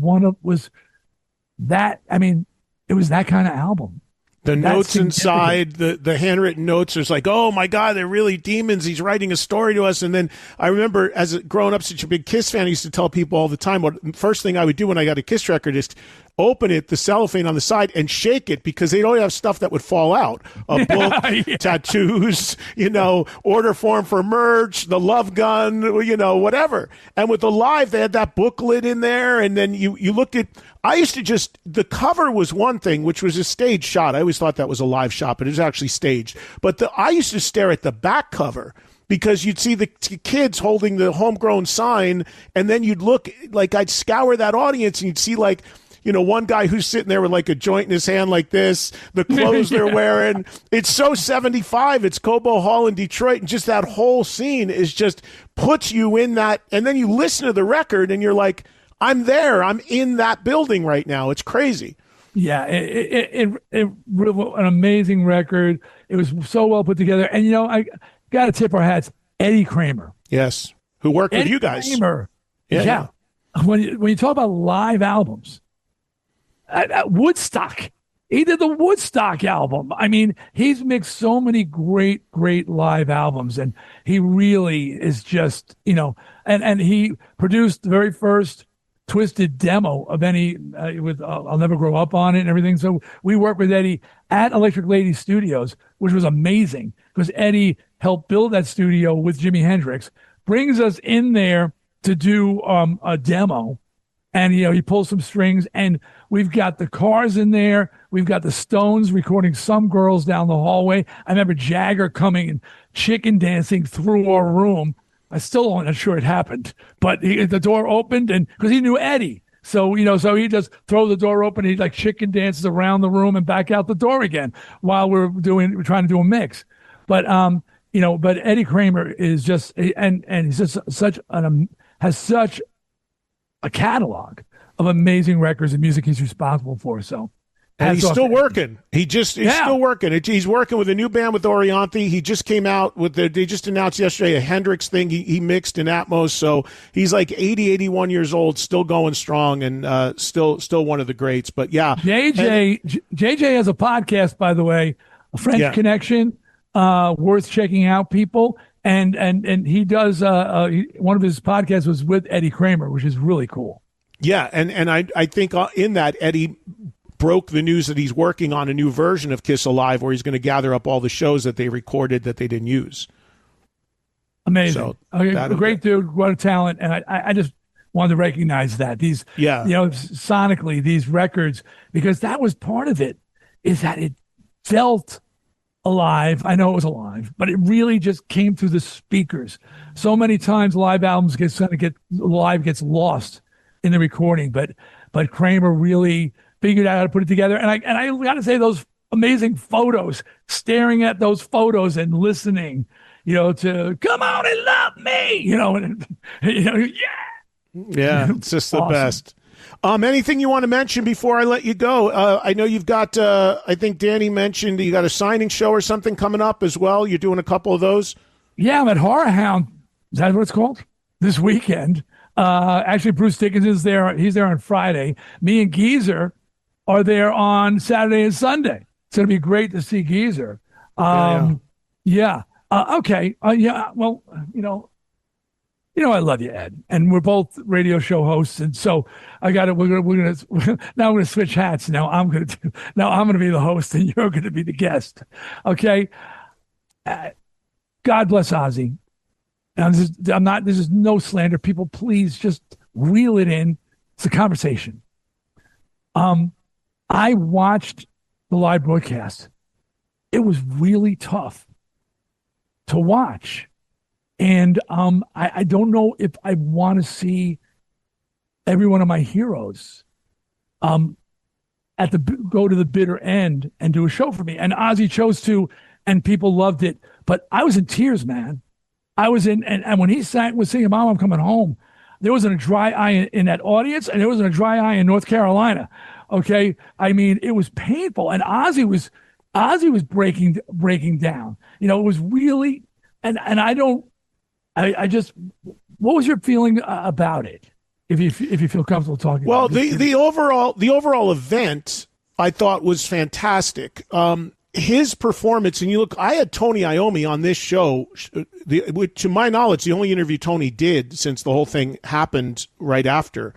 that. I mean, it was that kind of album. The notes inside, the handwritten notes, there's like, oh my God, they're really demons. He's writing a story to us. And then I remember growing up such a big Kiss fan, I used to tell people all the time, the first thing I would do when I got a Kiss record is open it, the cellophane on the side, and shake it, because they'd always have stuff that would fall out. A book, tattoos, order form for merch, the love gun, whatever. And with the Live, they had that booklet in there, and then you looked at, I used to the cover was one thing, which was a stage shot. I always thought that was a live shot, but it was actually staged. But I used to stare at the back cover, because you'd see the kids holding the homegrown sign, and then you'd look, like I'd scour that audience, and you'd see like, one guy who's sitting there with like a joint in his hand like this, the clothes they're wearing. It's so 75. It's Cobo Hall in Detroit. And just that whole scene is just puts you in that. And then you listen to the record and you're like, I'm there. I'm in that building right now. It's crazy. Yeah, it an amazing record. It was so well put together. And, got to tip our hats. Eddie Kramer. Yes. Who worked with you guys. Kramer. Yeah. Yeah. When you talk about live albums, at Woodstock, he did the Woodstock album. I mean, he's mixed so many great live albums, and he really is just, and he produced the very first Twisted demo of any with I'll Never Grow Up on it and everything. So we worked with Eddie at Electric Lady Studios, which was amazing because Eddie helped build that studio with Jimi Hendrix, brings us in there to do a demo. And, he pulls some strings, and we've got the Cars in there. We've got the Stones recording Some Girls down the hallway. I remember Jagger coming and chicken dancing through our room. I still not sure it happened, but the door opened, and because he knew Eddie. So, so he just throw the door open. He like chicken dances around the room and back out the door again while we're trying to do a mix. But, but Eddie Kramer is just, and he's just has such a catalog of amazing records and music he's responsible for. So, and he's still working. He's still working. He's working with a new band with Orianthi. He just came out with they just announced yesterday a Hendrix thing he mixed in Atmos. So he's like 80, 81 years old, still going strong, and still one of the greats. But yeah, JJ has a podcast, by the way, a French Connection, worth checking out, people. And he does one of his podcasts was with Eddie Kramer, which is really cool. Yeah, and I think in that Eddie broke the news that he's working on a new version of Kiss Alive where he's going to gather up all the shows that they recorded that they didn't use. Amazing. So great dude, what a talent. And I just wanted to recognize that. Sonically, these records, because that was part of it, is that it felt alive. I know it was alive, but it really just came through the speakers. So many times live albums gets lost in the recording, but Kramer really figured out how to put it together. And I got to say, those amazing photos, staring at those photos and listening, to "Come On and Love Me," yeah, it's just the best. Anything you want to mention before I let you go? I know you've got, I think Danny mentioned you got a signing show or something coming up as well. You're doing a couple of those. Yeah, I'm at Horror Hound. Is that what it's called? This weekend. Actually, Bruce Dickinson's there. He's there on Friday. Me and Geezer are there on Saturday and Sunday. It's going to be great to see Geezer. Okay. Well, I love you, Ed, and we're both radio show hosts, and so we're gonna switch hats. Now I'm gonna be the host, and you're gonna be the guest. Okay. God bless Ozzy. Now, this is no slander. People, please just reel it in. It's a conversation. I watched the live broadcast. It was really tough to watch. And I don't know if I want to see every one of my heroes go to the bitter end and do a show for me. And Ozzy chose to, and people loved it. But I was in tears, man. I was in, and when he was singing "Mom, I'm Coming Home," there wasn't a dry eye in that audience, and there wasn't a dry eye in North Carolina. Okay, I mean, it was painful, and Ozzy was breaking down. It was really, and I just, what was your feeling about it? If you feel comfortable talking. Well, about it. the overall event I thought was fantastic. His performance, and you look, I had Tony Iommi on this show. To my knowledge, the only interview Tony did since the whole thing happened right after.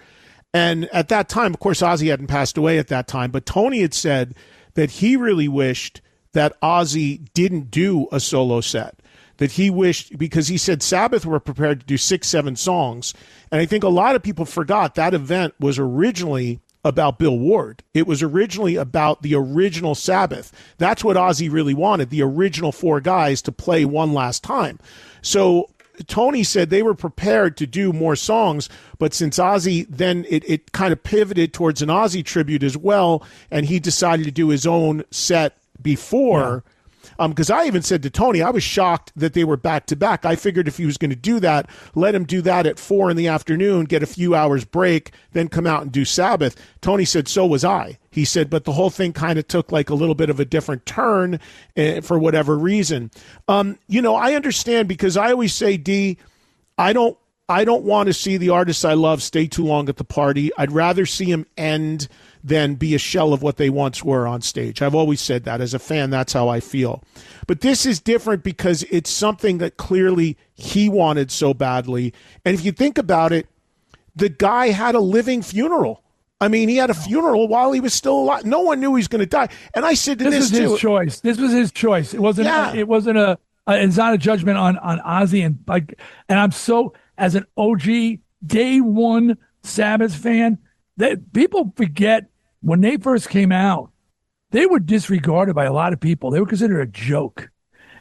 And at that time, of course, Ozzy hadn't passed away at that time, but Tony had said that he really wished that Ozzy didn't do a solo set. That he wished, because he said Sabbath were prepared to do 6-7 songs. And I think a lot of people forgot that event was originally about Bill Ward. It was originally about the original Sabbath. That's what Ozzy really wanted, the original 4 guys to play one last time. So Tony said they were prepared to do more songs, but since Ozzy, then it kind of pivoted towards an Ozzy tribute as well, and he decided to do his own set before. Yeah. Because I even said to Tony, I was shocked that they were back to back. I figured if he was going to do that, let him do that at 4 p.m, get a few hours break, then come out and do Sabbath. Tony said, so was I. He said, but the whole thing kind of took like a little bit of a different turn for whatever reason. I understand, because I always say, D, I don't want to see the artists I love stay too long at the party. I'd rather see them end than be a shell of what they once were on stage. I've always said that. As a fan, that's how I feel. But this is different because it's something that clearly he wanted so badly. And if you think about it, the guy had a living funeral. I mean, he had a funeral while he was still alive. No one knew he was going to die. And I said to this was too. His choice. This was his choice. It wasn't. Yeah. It wasn't a. It's not a judgment on Ozzy and I'm so, as an OG day one Sabbath fan, that people forget when they first came out, they were disregarded by a lot of people. They were considered a joke.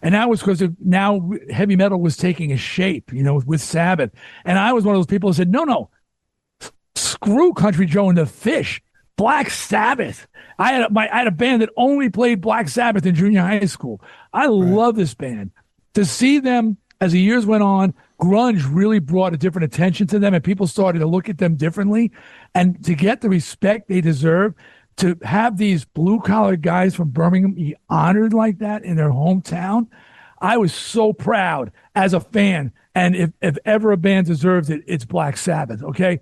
And that was because now heavy metal was taking a shape, with Sabbath. And I was one of those people who said, no, screw Country Joe and the Fish. Black Sabbath. I had a band that only played Black Sabbath in junior high school. I love this band. To see them as the years went on, grunge really brought a different attention to them, and people started to look at them differently. And to get the respect they deserve, to have these blue-collar guys from Birmingham be honored like that in their hometown, I was so proud as a fan. And if ever a band deserves it, it's Black Sabbath, okay?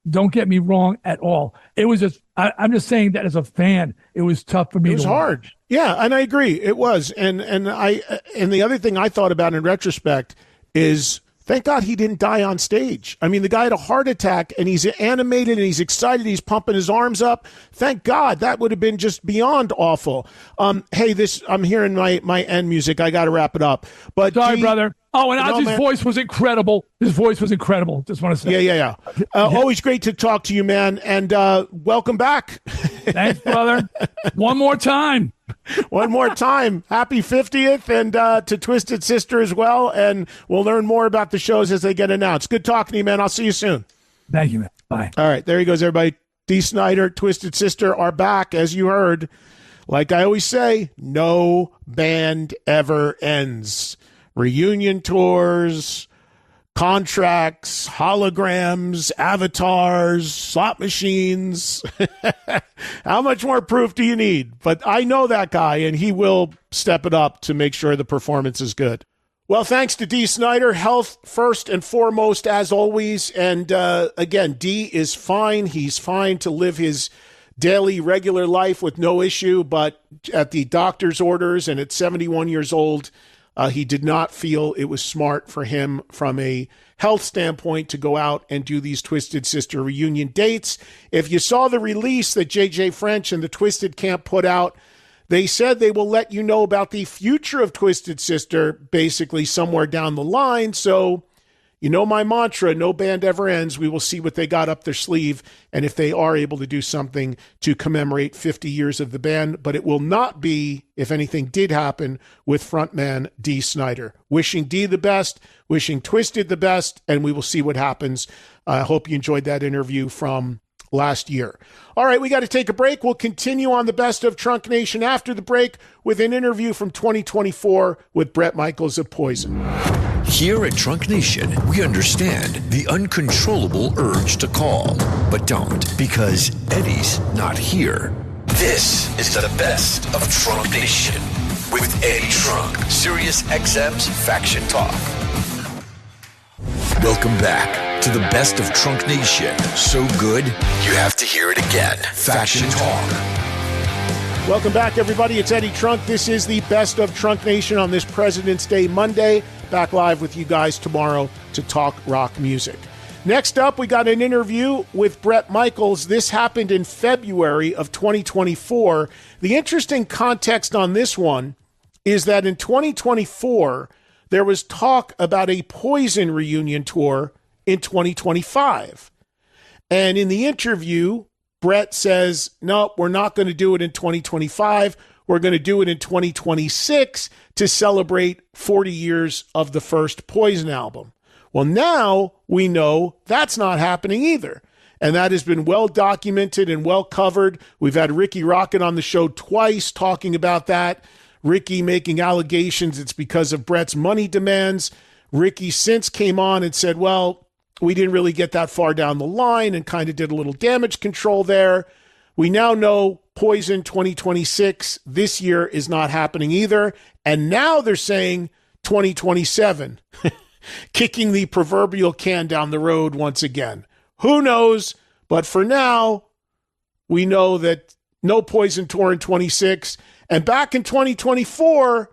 Don't get me wrong at all. It was just, I'm just saying that as a fan, it was tough for me. It was hard. Yeah, and I agree. It was. And the other thing I thought about in retrospect is, thank God he didn't die on stage. I mean, the guy had a heart attack, and he's animated, and he's excited. He's pumping his arms up. Thank God. That would have been just beyond awful. Hey, I'm hearing my end music. I got to wrap it up. But sorry, brother. Oh, and Ozzy's voice was incredible. His voice was incredible. Just want to say. Yeah. Always great to talk to you, man. And welcome back. Thanks, brother. One more time. One more time. Happy 50th, and to Twisted Sister as well. And we'll learn more about the shows as they get announced. Good talking to you, man. I'll see you soon. Thank you, man. Bye. All right. There he goes, everybody. Dee Snider, Twisted Sister are back, as you heard. Like I always say, no band ever ends. Reunion tours, contracts, holograms, avatars, slot machines. How much more proof do you need? But I know that guy, and he will step it up to make sure the performance is good. Well, thanks to Dee Snider. Health first and foremost, as always. And again, Dee is fine. He's fine to live his daily, regular life with no issue. But at the doctor's orders and at 71 years old, he did not feel it was smart for him from a health standpoint to go out and do these Twisted Sister reunion dates. If you saw the release that JJ French and the Twisted Camp put out, they said they will let you know about the future of Twisted Sister basically somewhere down the line. So, you know my mantra, no band ever ends. We will see what they got up their sleeve and if they are able to do something to commemorate 50 years of the band. But it will not be, if anything did happen, with frontman Dee Snider. Wishing Dee the best, wishing Twisted the best, and we will see what happens. I hope you enjoyed that interview from last year. All right, we got to take a break. We'll continue on the Best of Trunk Nation after the break with an interview from 2024 with Bret Michaels of Poison. Here at Trunk Nation, we understand the uncontrollable urge to call, but don't, because Eddie's not here. This is the Best of Trunk Nation with Eddie Trunk, Sirius XM's Faction Talk. Welcome back to the Best of Trunk Nation. So good, you have to hear it again. Faction Talk. Welcome back, everybody. It's Eddie Trunk. This is the Best of Trunk Nation on this President's Day Monday. Back live with you guys tomorrow to talk rock music. Next up, we got an interview with Bret Michaels. This happened in February of 2024. The interesting context on this one is that in 2024, there was talk about a Poison reunion tour in 2025. And in the interview, Bret says, no, we're not going to do it in 2025. We're going to do it in 2026 to celebrate 40 years of the first Poison album. Well, now we know that's not happening either. And that has been well documented and well covered. We've had Ricky Rocket on the show twice talking about that. Ricky making allegations it's because of Brett's money demands. Ricky since came on and said, well, we didn't really get that far down the line and kind of did a little damage control there. We now know Poison 2026 this year is not happening either. And now they're saying 2027, kicking the proverbial can down the road once again. Who knows? But for now, we know that no Poison tour in 26. And back in 2024,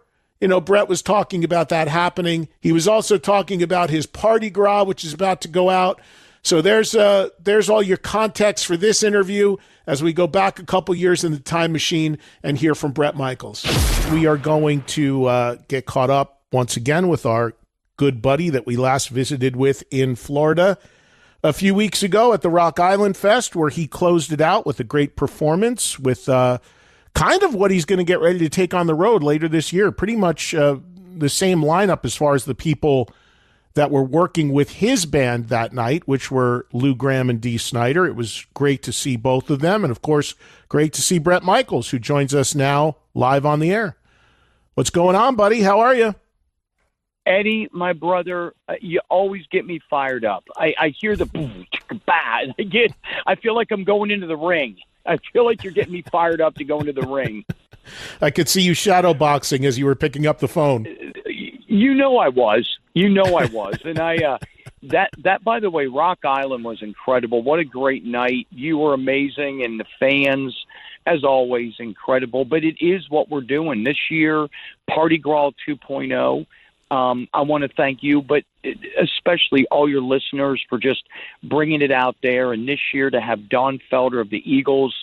Brett was talking about that happening. He was also talking about his Party Gras, which is about to go out. So there's all your context for this interview as we go back a couple years in the time machine and hear from Bret Michaels. We are going to get caught up once again with our good buddy that we last visited with in Florida a few weeks ago at the Rock Island Fest, where he closed it out with a great performance with kind of what he's going to get ready to take on the road later this year. Pretty much the same lineup as far as the people that were working with his band that night, which were Lou Gramm and Dee Snider. It was great to see both of them. And, of course, great to see Bret Michaels, who joins us now live on the air. What's going on, buddy? How are you? Eddie, my brother, you always get me fired up. I hear the boom, bah, I feel like I'm going into the ring. I feel like you're getting me fired up to go into the ring. I could see you shadow boxing as you were picking up the phone. I was. And that, by the way, Rock Island was incredible. What a great night. You were amazing, and the fans, as always, incredible. But it is what we're doing this year, Party Gras 2.0. I want to thank you, but especially all your listeners for just bringing it out there. And this year to have Don Felder of the Eagles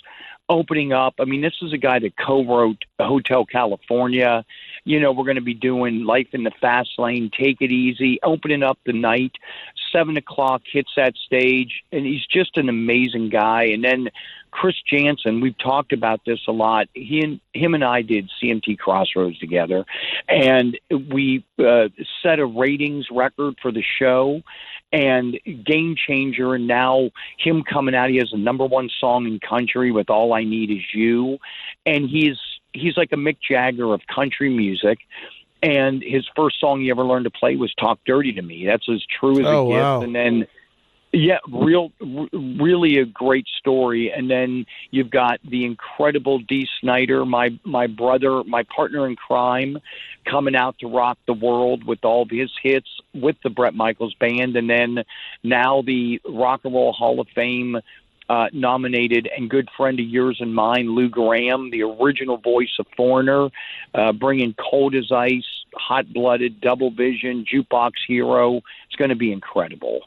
opening up. I mean, this is a guy that co-wrote Hotel California. We're going to be doing Life in the Fast Lane, Take It Easy, opening up the night. 7 o'clock hits that stage, and he's just an amazing guy. And then Chris Jansen, we've talked about this a lot. Him and I did CMT Crossroads together, and we set a ratings record for the show. And game changer, and now him coming out, he has the number one song in country with All I Need Is You, and he's like a Mick Jagger of country music. And his first song he ever learned to play was Talk Dirty to Me. That's as true as it gets. Wow. And then, really a great story. And then you've got the incredible Dee Snider, my brother, my partner in crime, coming out to rock the world with all of his hits with the Bret Michaels Band. And then now the Rock and Roll Hall of Fame nominated and good friend of yours and mine, Lou Gramm, the original voice of Foreigner, bringing Cold as Ice, Hot Blooded, Double Vision, Jukebox Hero. It's going to be incredible.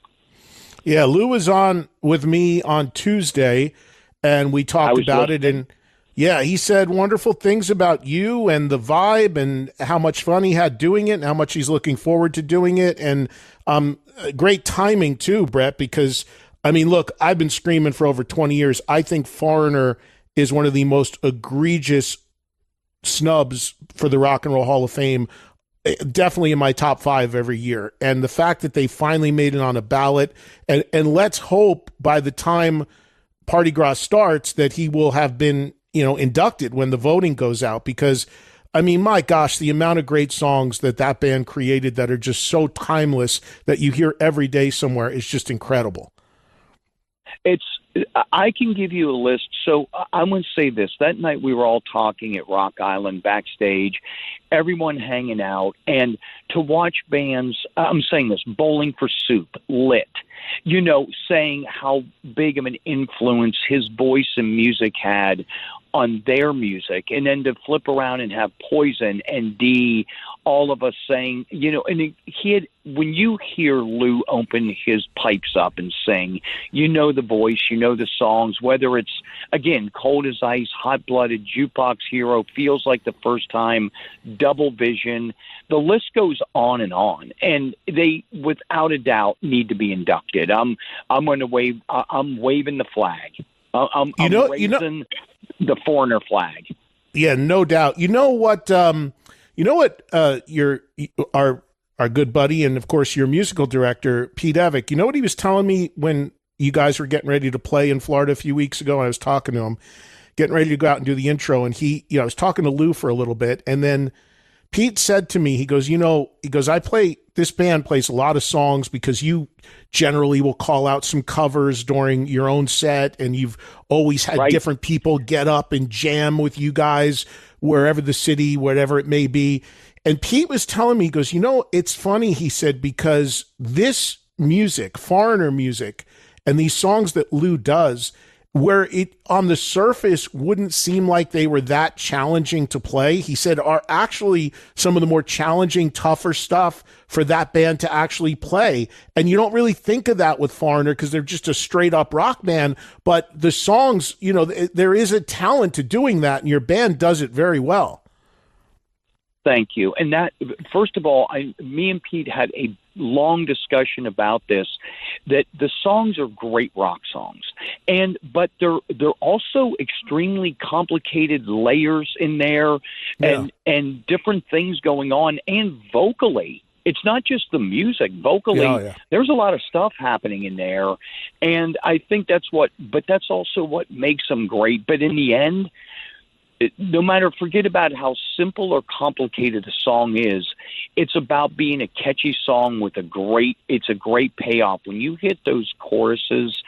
Yeah, Lou was on with me on Tuesday, and we talked about it. And yeah, he said wonderful things about you and the vibe and how much fun he had doing it and how much he's looking forward to doing it. And great timing too, Bret, because I mean, look, I've been screaming for over 20 years. I think Foreigner is one of the most egregious snubs for the Rock and Roll Hall of Fame. Definitely in my top 5 every year. And the fact that they finally made it on a ballot, and let's hope by the time Party Gras starts that he will have been, inducted when the voting goes out, because I mean, my gosh, the amount of great songs that band created that are just so timeless that you hear every day somewhere is just incredible. I can give you a list. So I'm going to say this. That night we were all talking at Rock Island backstage, everyone hanging out, and to watch bands, I'm saying this, Bowling for Soup, Lit, saying how big of an influence his voice and music had on their music, and then to flip around and have Poison and Dee, all of us saying, and he had, when you hear Lou open his pipes up and sing, the voice, the songs, whether it's, again, Cold as Ice, Hot Blooded, Jukebox Hero, Feels Like the First Time, Double Vision, the list goes on, and they, without a doubt, need to be inducted. I'm going to wave, I'm waving the flag. I'm raising the Foreigner flag. Yeah, no doubt. You know what? Our good buddy and of course your musical director Pete Evick. You know what he was telling me when you guys were getting ready to play in Florida a few weeks ago? And I was talking to him. getting ready to go out and do the intro, and I was talking to Lou for a little bit, and then Pete said to me, he goes, this band plays a lot of songs because you generally will call out some covers during your own set, and you've always had different people get up and jam with you guys wherever the city, whatever it may be. And Pete was telling me, he goes, it's funny, he said, because this music, Foreigner music, and these songs that Lou does, where it on the surface wouldn't seem like they were that challenging to play, he said, are actually some of the more challenging, tougher stuff for that band to actually play. And you don't really think of that with Foreigner because they're just a straight up rock band. But the songs, there is a talent to doing that, and your band does it very well. Thank you. And that, first of all, me and Pete had a long discussion about this, that the songs are great rock songs, but they're also extremely complicated layers in there, and different things going on, and vocally. It's not just the music. Vocally, there's a lot of stuff happening in there, and I think that's also what makes them great. But in the end, forget about how simple or complicated a song is. It's about being a catchy song with a great payoff. When you hit those choruses,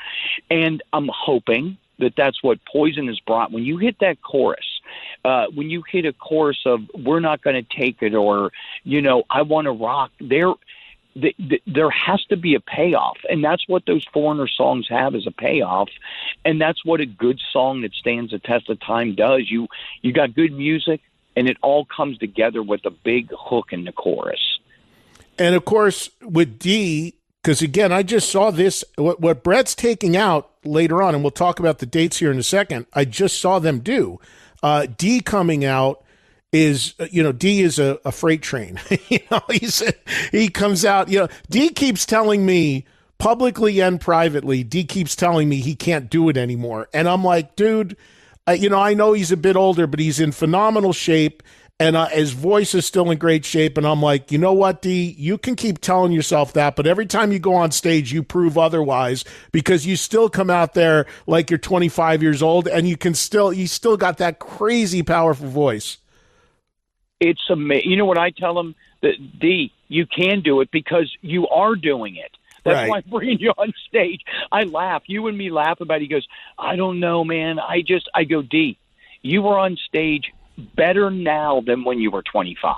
and I'm hoping that that's what Poison has brought. When you hit that chorus, when you hit a chorus of "We're not going to take it," or "I want to rock," there has to be a payoff, and that's what those Foreigner songs have, is a payoff, and that's what a good song that stands the test of time does. You got good music, and it all comes together with a big hook in the chorus. And of course, with D, because again, I just saw this, what Brett's taking out later on, and we'll talk about the dates here in a second, I just saw them do. D coming out is, D is a freight train. He comes out, D keeps telling me publicly and privately, D keeps telling me he can't do it anymore. And I'm like, dude, I know he's a bit older, but he's in phenomenal shape, and his voice is still in great shape. And I'm like, you know what, D, you can keep telling yourself that, but every time you go on stage, you prove otherwise, because you still come out there like you're 25 years old, and you still got that crazy powerful voice. It's amazing. You know what I tell him? That, D, you can do it because you are doing it. That's why I'm bringing you on stage. I laugh. You and me laugh about it. He goes, I don't know, man. I go, D, you are on stage better now than when you were 25.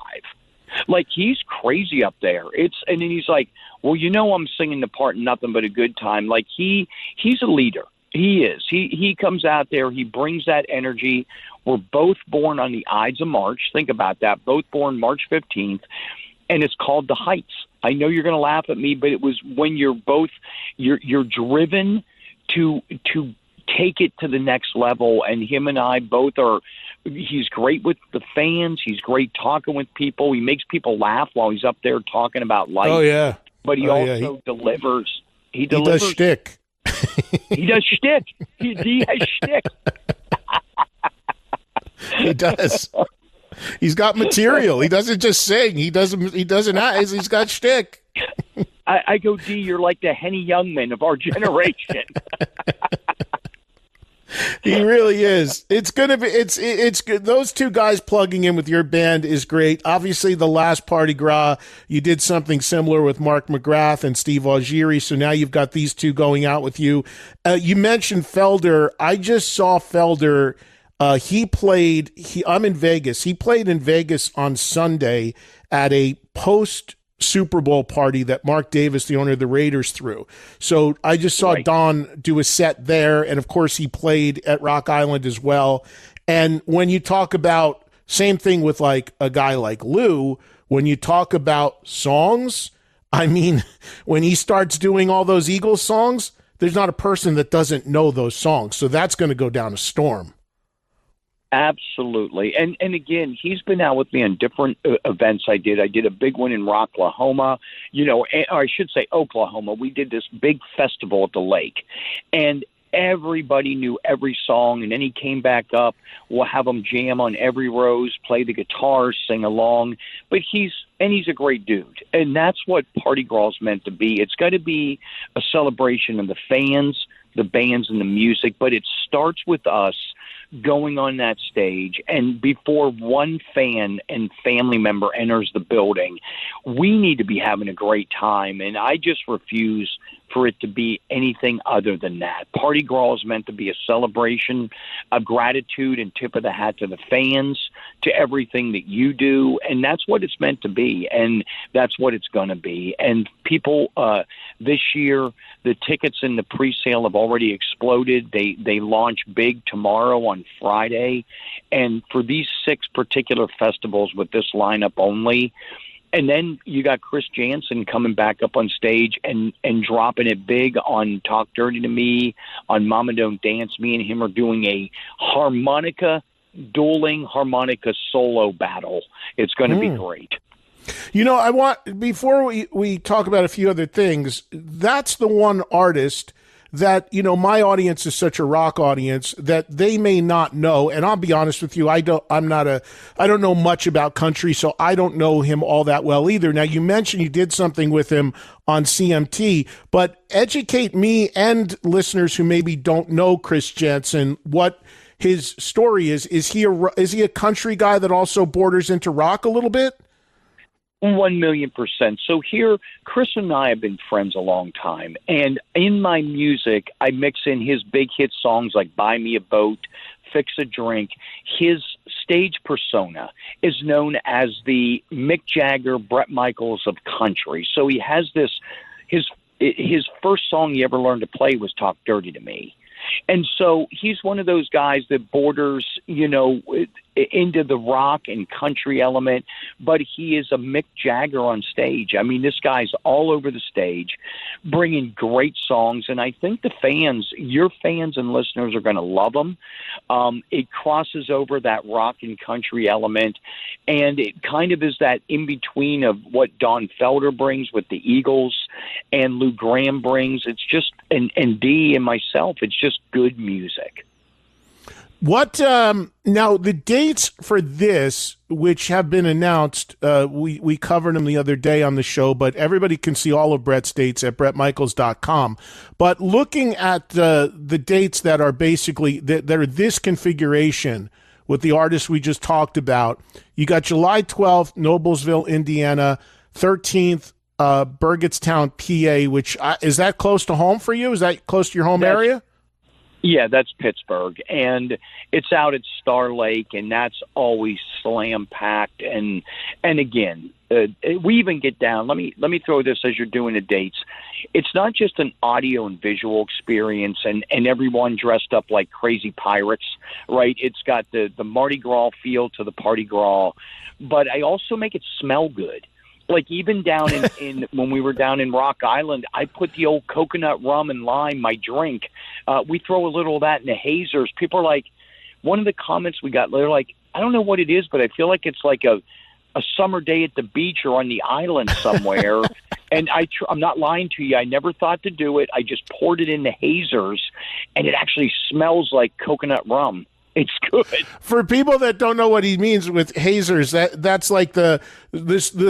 Like, he's crazy up there. And then he's like, well, I'm singing the part Nothing But a Good Time. Like, he's a leader. He is. He comes out there. He brings that energy. We're both born on the Ides of March. Think about that. Both born March 15th. And it's called The Heights. I know you're going to laugh at me, but it was when you're driven to take it to the next level. And him and I both are. He's great with the fans. He's great talking with people. He makes people laugh while he's up there talking about life. Oh, yeah. But he also delivers. He does shtick. He does shtick. He has shtick. He does. He's got material. He doesn't just sing. He's got shtick. I go, D, you're like the Henny Youngman of our generation. He really is. It's good. Those two guys plugging in with your band is great. Obviously, the last Party Gras, you did something similar with Mark McGrath and Steve Augeri, so now you've got these two going out with you. You mentioned Felder. I just saw Felder. I'm in Vegas. He played in Vegas on Sunday at a post Super Bowl party that Mark Davis, the owner of the Raiders, threw. So I just saw Don do a set there, and of course he played at Rock Island as well. And when you talk about, same thing with like a guy like Lou, when you talk about songs, I mean, when he starts doing all those Eagles songs, there's not a person that doesn't know those songs. So that's going to go down a storm. Absolutely. And again, he's been out with me on different events I did. I did a big one in Rocklahoma, or I should say Oklahoma. We did this big festival at the lake, and everybody knew every song. And then he came back up. We'll have him jam on every rose, play the guitar, sing along. But he's a great dude. And that's what Party Gras meant to be. It's got to be a celebration of the fans, the bands, and the music. But it starts with us going on that stage, and before one fan and family member enters the building, we need to be having a great time. And I just refuse for it to be anything other than that. Party Gras is meant to be a celebration of gratitude and tip of the hat to the fans, to everything that you do, and that's what it's meant to be, and that's what it's going to be. And people, this year, the tickets in the pre-sale have already exploded. They launch big tomorrow on Friday, and for these 6 particular festivals with this lineup only. And then you got Chris Jansen coming back up on stage and dropping it big on Talk Dirty to Me, on Mama Don't Dance. Me and him are doing a dueling harmonica solo battle. It's going to be great. You know, I want, before we talk about a few other things, that's the one artist that, you know, my audience is such a rock audience that they may not know. And I'll be honest with you, I don't know much about country, so I don't know him all that well either. Now, you mentioned you did something with him on CMT, but educate me and listeners who maybe don't know Chris Jansen what his story is. Is he a country guy that also borders into rock a little bit? 1,000,000%. So here, Chris and I have been friends a long time. And in my music, I mix in his big hit songs like Buy Me a Boat, Fix a Drink. His stage persona is known as the Mick Jagger, Bret Michaels of country. So he has this, his first song he ever learned to play was Talk Dirty to Me. And so he's one of those guys that borders, you know, into the rock and country element, but he is a Mick Jagger on stage. I mean, this guy's all over the stage, bringing great songs, and I think the fans, your fans and listeners, are going to love him. It crosses over that rock and country element, and it kind of is that in-between of what Don Felder brings with the Eagles and Lou Gramm brings. It's just, and Dee and myself, it's just good music. What now? The dates for this, which have been announced, we covered them the other day on the show, but everybody can see all of Bret's dates at BretMichaels.com. But looking at the dates that are basically that are this configuration with the artists we just talked about, you got July 12th, Noblesville, Indiana, 13th, Burgettstown, PA. Which is that close to home for you? Is that close to your home area? Yeah, that's Pittsburgh, and it's out at Star Lake, and that's always slam packed. And again, we even get down. Let me throw this as you're doing the dates. It's not just an audio and visual experience, and everyone dressed up like crazy pirates, right? It's got the Mardi Gras feel to the Party Gras, but I also make it smell good. Like even down in when we were down in Rock Island, I put the old coconut rum and lime, my drink. We throw a little of that in the hazers. People are like, one of the comments we got, they're like, I don't know what it is, but I feel like it's like a summer day at the beach or on the island somewhere. And I'm not lying to you. I never thought to do it. I just poured it in the hazers, and it actually smells like coconut rum. It's good. For people that don't know what he means with hazers, that's like the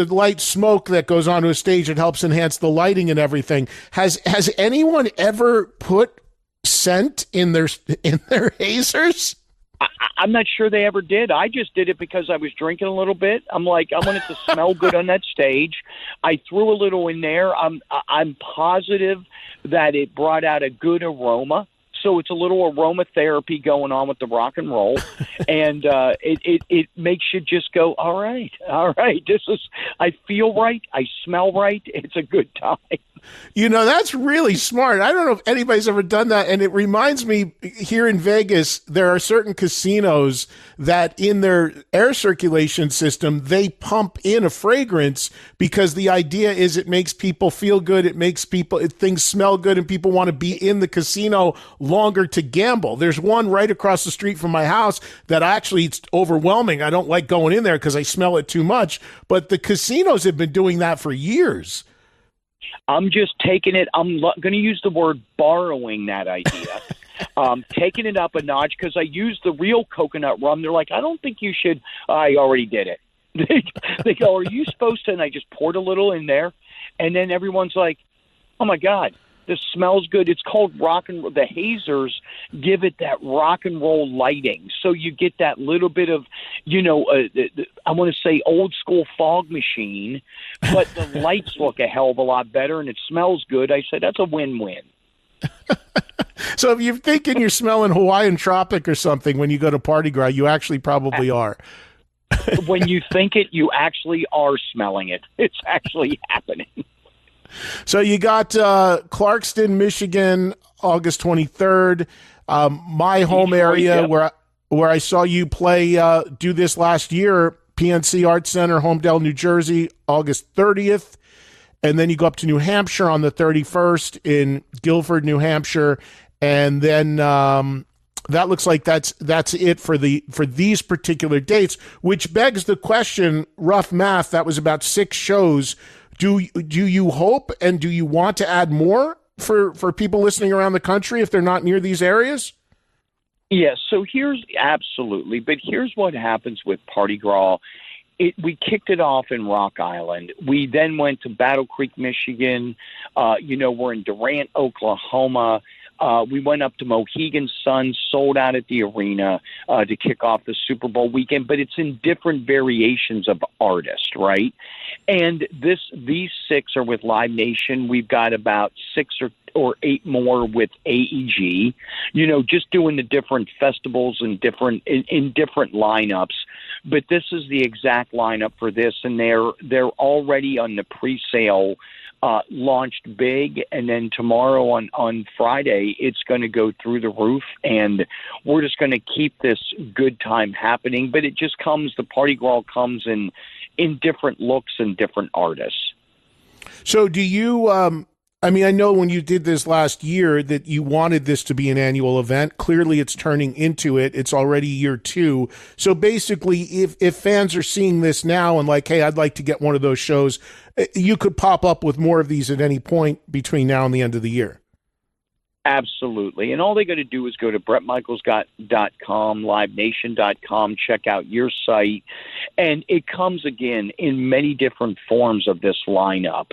light smoke that goes onto a stage. It helps enhance the lighting and everything. Has anyone ever put scent in their hazers? I'm not sure they ever did. I just did it because I was drinking a little bit. I'm like, I want it to smell good on that stage. I threw a little in there. I'm positive that it brought out a good aroma. So it's a little aromatherapy going on with the rock and roll, and it makes you just go, all right, I feel right, I smell right, it's a good time. You know, that's really smart. I don't know if anybody's ever done that. And it reminds me, here in Vegas, there are certain casinos that in their air circulation system, they pump in a fragrance because the idea is it makes people feel good. It makes things smell good, and people want to be in the casino longer to gamble. There's one right across the street from my house that actually it's overwhelming. I don't like going in there because I smell it too much. But the casinos have been doing that for years. I'm just taking it. I'm going to use the word borrowing that idea, taking it up a notch because I use the real coconut rum. They're like, I don't think you should. I already did it. They go, are you supposed to? And I just poured a little in there. And then everyone's like, oh, my God, This smells good. It's called rock and roll. The hazers give it that rock and roll lighting. So you get that little bit of, I want to say old school fog machine, but the lights look a hell of a lot better and it smells good. I said, that's a win-win. So if you're thinking you're smelling Hawaiian Tropic or something when you go to Party Gras, you actually probably are. When you think it, you actually are smelling it. It's actually happening. So you got Clarkston, Michigan, August 23rd. My home area, yep. where I saw you play, do this last year, PNC Arts Center, Homedale, New Jersey, August 30th. And then you go up to New Hampshire on the 31st in Guilford, New Hampshire. And then that looks like that's it for these particular dates, which begs the question, rough math, that was about 6 shows. Do you hope and do you want to add more for people listening around the country if they're not near these areas? Yes, so absolutely. But here's what happens with Party Gras. We kicked it off in Rock Island. We then went to Battle Creek, Michigan. We're in Durant, Oklahoma. We went up to Mohegan Sun, sold out at the arena to kick off the Super Bowl weekend, but it's in different variations of artists, right? And these 6 are with Live Nation. We've got about 6 or 8 more with AEG, just doing the different festivals and in different lineups. But this is the exact lineup for this, and they're already on the pre-sale. Launched big, and then tomorrow on Friday, it's going to go through the roof, and we're just going to keep this good time happening. But it just comes, the Party Gras comes in different looks and different artists. So do you, I know when you did this last year that you wanted this to be an annual event. Clearly it's turning into it. It's already year 2. So basically, if fans are seeing this now and like, hey, I'd like to get one of those shows, you could pop up with more of these at any point between now and the end of the year. Absolutely. And all they got to do is go to BrettMichaels.com, LiveNation.com, check out your site. And it comes, again, in many different forms of this lineup.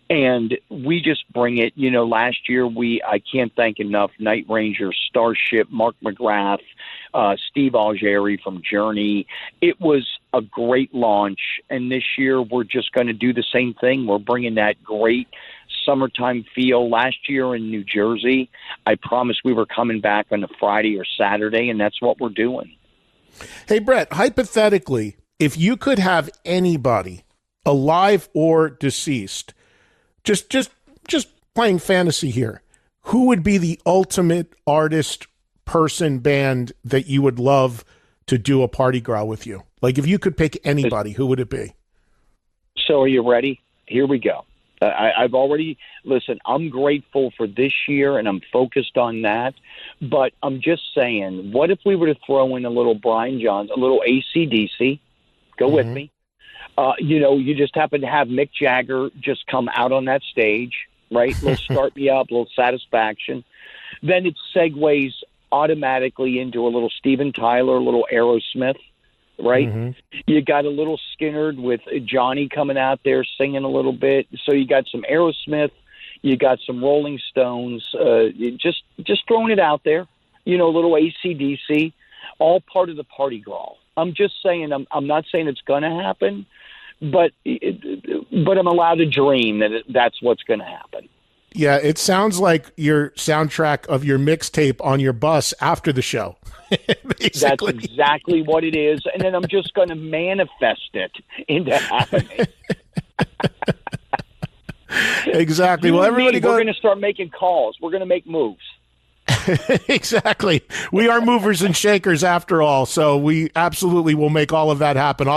And we just bring it. Last year, I can't thank enough Night Ranger, Starship, Mark McGrath, Steve Algeri from Journey. It was a great launch. And this year, we're just going to do the same thing. We're bringing that great summertime feel. Last year in New Jersey, I promised we were coming back on a Friday or Saturday, and that's what we're doing. Hey, Brett, hypothetically, if you could have anybody, alive or deceased, just playing fantasy here, who would be the ultimate artist, person, band that you would love to do a Party Gras with you? Like, if you could pick anybody, who would it be? So are you ready? Here we go. I've already, listen, I'm grateful for this year, and I'm focused on that. But I'm just saying, what if we were to throw in a little Brian Johnson, a little AC/DC? Go with me. You just happen to have Mick Jagger just come out on that stage, right? A little Start Me Up, a little Satisfaction. Then it segues automatically into a little Steven Tyler, a little Aerosmith. Right? Mm-hmm. You got a little Skynyrd with Johnny coming out there singing a little bit. So you got some Aerosmith, you got some Rolling Stones, just throwing it out there, a little AC/DC, all part of the Party Gras. I'm just saying, I'm not saying it's going to happen, but I'm allowed to dream that that's what's going to happen. Yeah, it sounds like your soundtrack of your mixtape on your bus after the show. That's exactly what it is. And then I'm just going to manifest it into happening. Exactly. Well, everybody we're going to start making calls. We're going to make moves. Exactly. We are movers and shakers after all, so we absolutely will make all of that happen.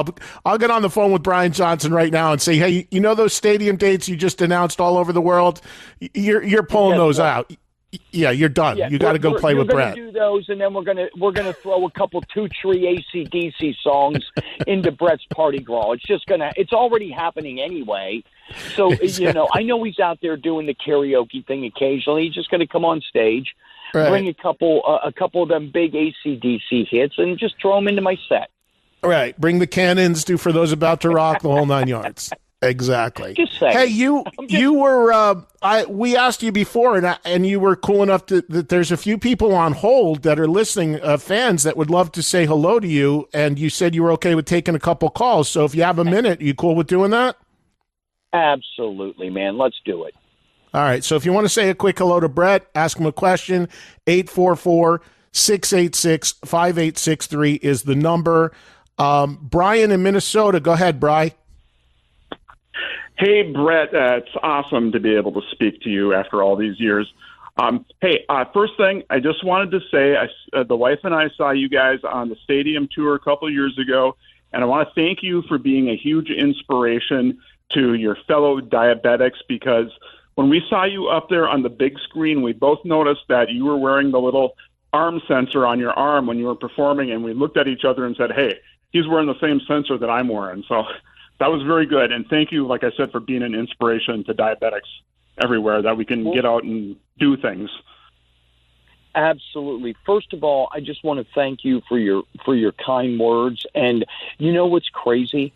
I'll get on the phone with Brian Johnson right now and say, hey, those stadium dates you just announced all over the world? You're pulling those out. Yeah, you're done. You got to go play with Brett. Do those, and then we're gonna throw a couple 2-3 AC/DC songs into Brett's Party Gras. It's already happening anyway. So exactly. I know he's out there doing the karaoke thing occasionally. He's just going to come on stage, bring a couple of them big AC/DC hits, and just throw them into my set. Right. Bring the cannons, do For Those About to Rock, the whole 9 yards. Exactly. Just saying. Hey, you were we asked you before, and you were cool enough that there's a few people on hold that are listening, fans that would love to say hello to you, and you said you were okay with taking a couple calls. So if you have a minute, you cool with doing that? Absolutely, man. Let's do it. All right. So if you want to say a quick hello to Brett, ask him a question. 844-686-5863 is the number. Brian in Minnesota, go ahead, Brian. Hey, Brett, it's awesome to be able to speak to you after all these years. First thing, I just wanted to say, the wife and I saw you guys on the stadium tour a couple of years ago, and I want to thank you for being a huge inspiration to your fellow diabetics, because when we saw you up there on the big screen, we both noticed that you were wearing the little arm sensor on your arm when you were performing, and we looked at each other and said, hey, he's wearing the same sensor that I'm wearing. So that was very good. And thank you, like I said, for being an inspiration to diabetics everywhere, that we can get out and do things. Absolutely. First of all, I just want to thank you for your kind words. And you know what's crazy?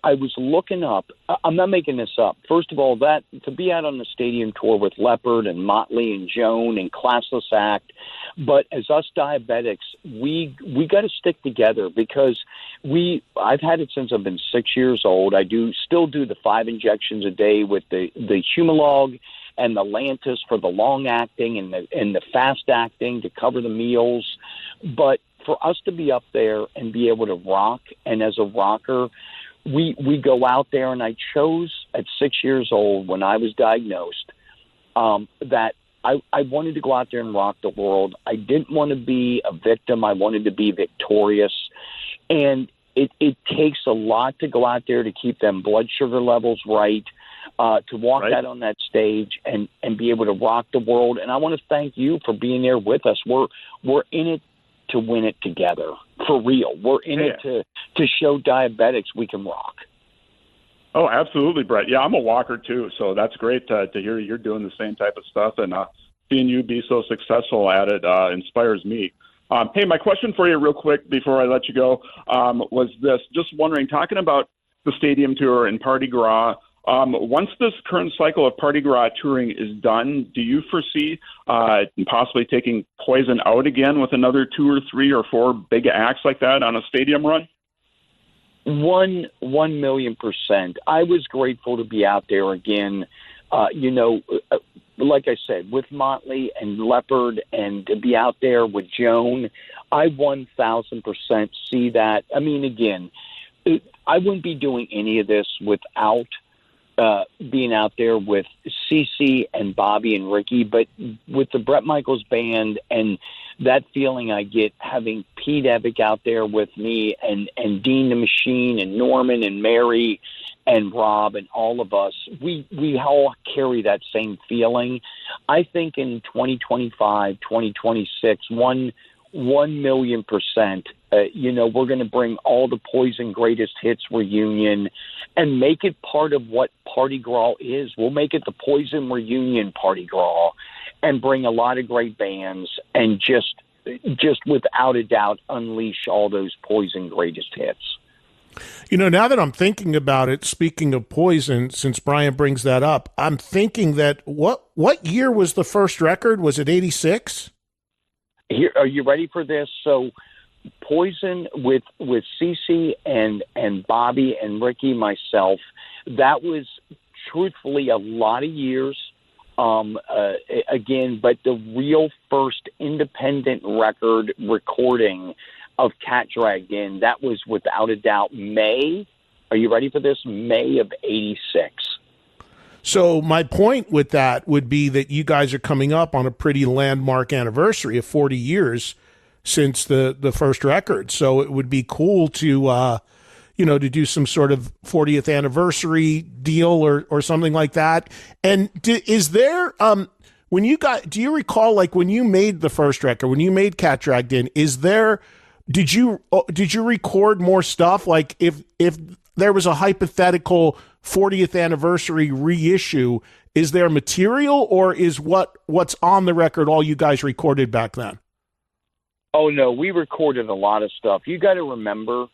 I was looking up. I'm not making this up. First of all, that to be out on the stadium tour with Leppard and Motley and Joan and Classless Act, but as us diabetics, we got to stick together, because I've had it since I've been 6 years old. I still do the 5 injections a day with the Humalog and the Lantus for the long acting and the fast acting to cover the meals. But for us to be up there and be able to rock, and as a rocker, we go out there, and I chose at 6 years old when I was diagnosed that I wanted to go out there and rock the world. I didn't want to be a victim. I wanted to be victorious. And it takes a lot to go out there to keep them blood sugar levels right, to walk out on that stage and be able to rock the world. And I want to thank you for being there with us. We're in it to win it together, for real. We're in it to show diabetics we can rock. Oh, absolutely, Brett. Yeah, I'm a walker too, so that's great to hear you're doing the same type of stuff, and seeing you be so successful at it inspires me. Hey, my question for you real quick before I let you go was this. Just wondering, talking about the stadium tour and Party Gras, once this current cycle of Party Gras touring is done, do you foresee possibly taking Poison out again with another 2 or 3 or 4 big acts like that on a stadium run? 1,000,000%. I was grateful to be out there again. Like I said, with Motley and Leppard, and to be out there with Joan, I 1,000% see that. I mean, again, I wouldn't be doing any of this without being out there with Cece and Bobby and Ricky, but with the Bret Michaels band and that feeling I get having Pete Epic out there with me and Dean the Machine and Norman and Mary and Rob and all of us, we all carry that same feeling. I think in 2025, 2026, 1,000,000%, we're going to bring all the Poison Greatest Hits reunion and make it part of what Party Gras is. We'll make it the Poison Reunion Party Gras and bring a lot of great bands and just without a doubt unleash all those Poison Greatest Hits. Now that I'm thinking about it, speaking of Poison, since Brian brings that up, I'm thinking that what year was the first record? Was it 86? Here, are you ready for this? So Poison with Cece and Bobby and Ricky, myself, that was truthfully a lot of years. Again, but the real first independent record recording of Cat Dragged In, that was without a doubt May. Are you ready for this? May of 86. So my point with that would be that you guys are coming up on a pretty landmark anniversary of 40 years since the first record. So it would be cool to, to do some sort of 40th anniversary deal or something like that. And is there, do you recall, like when you made the first record, when you made Cat Dragged In, did you record more stuff? Like if there was a hypothetical 40th anniversary reissue, is there material, or is what's on the record all you guys recorded back then? Oh no, we recorded a lot of stuff. You got to remember,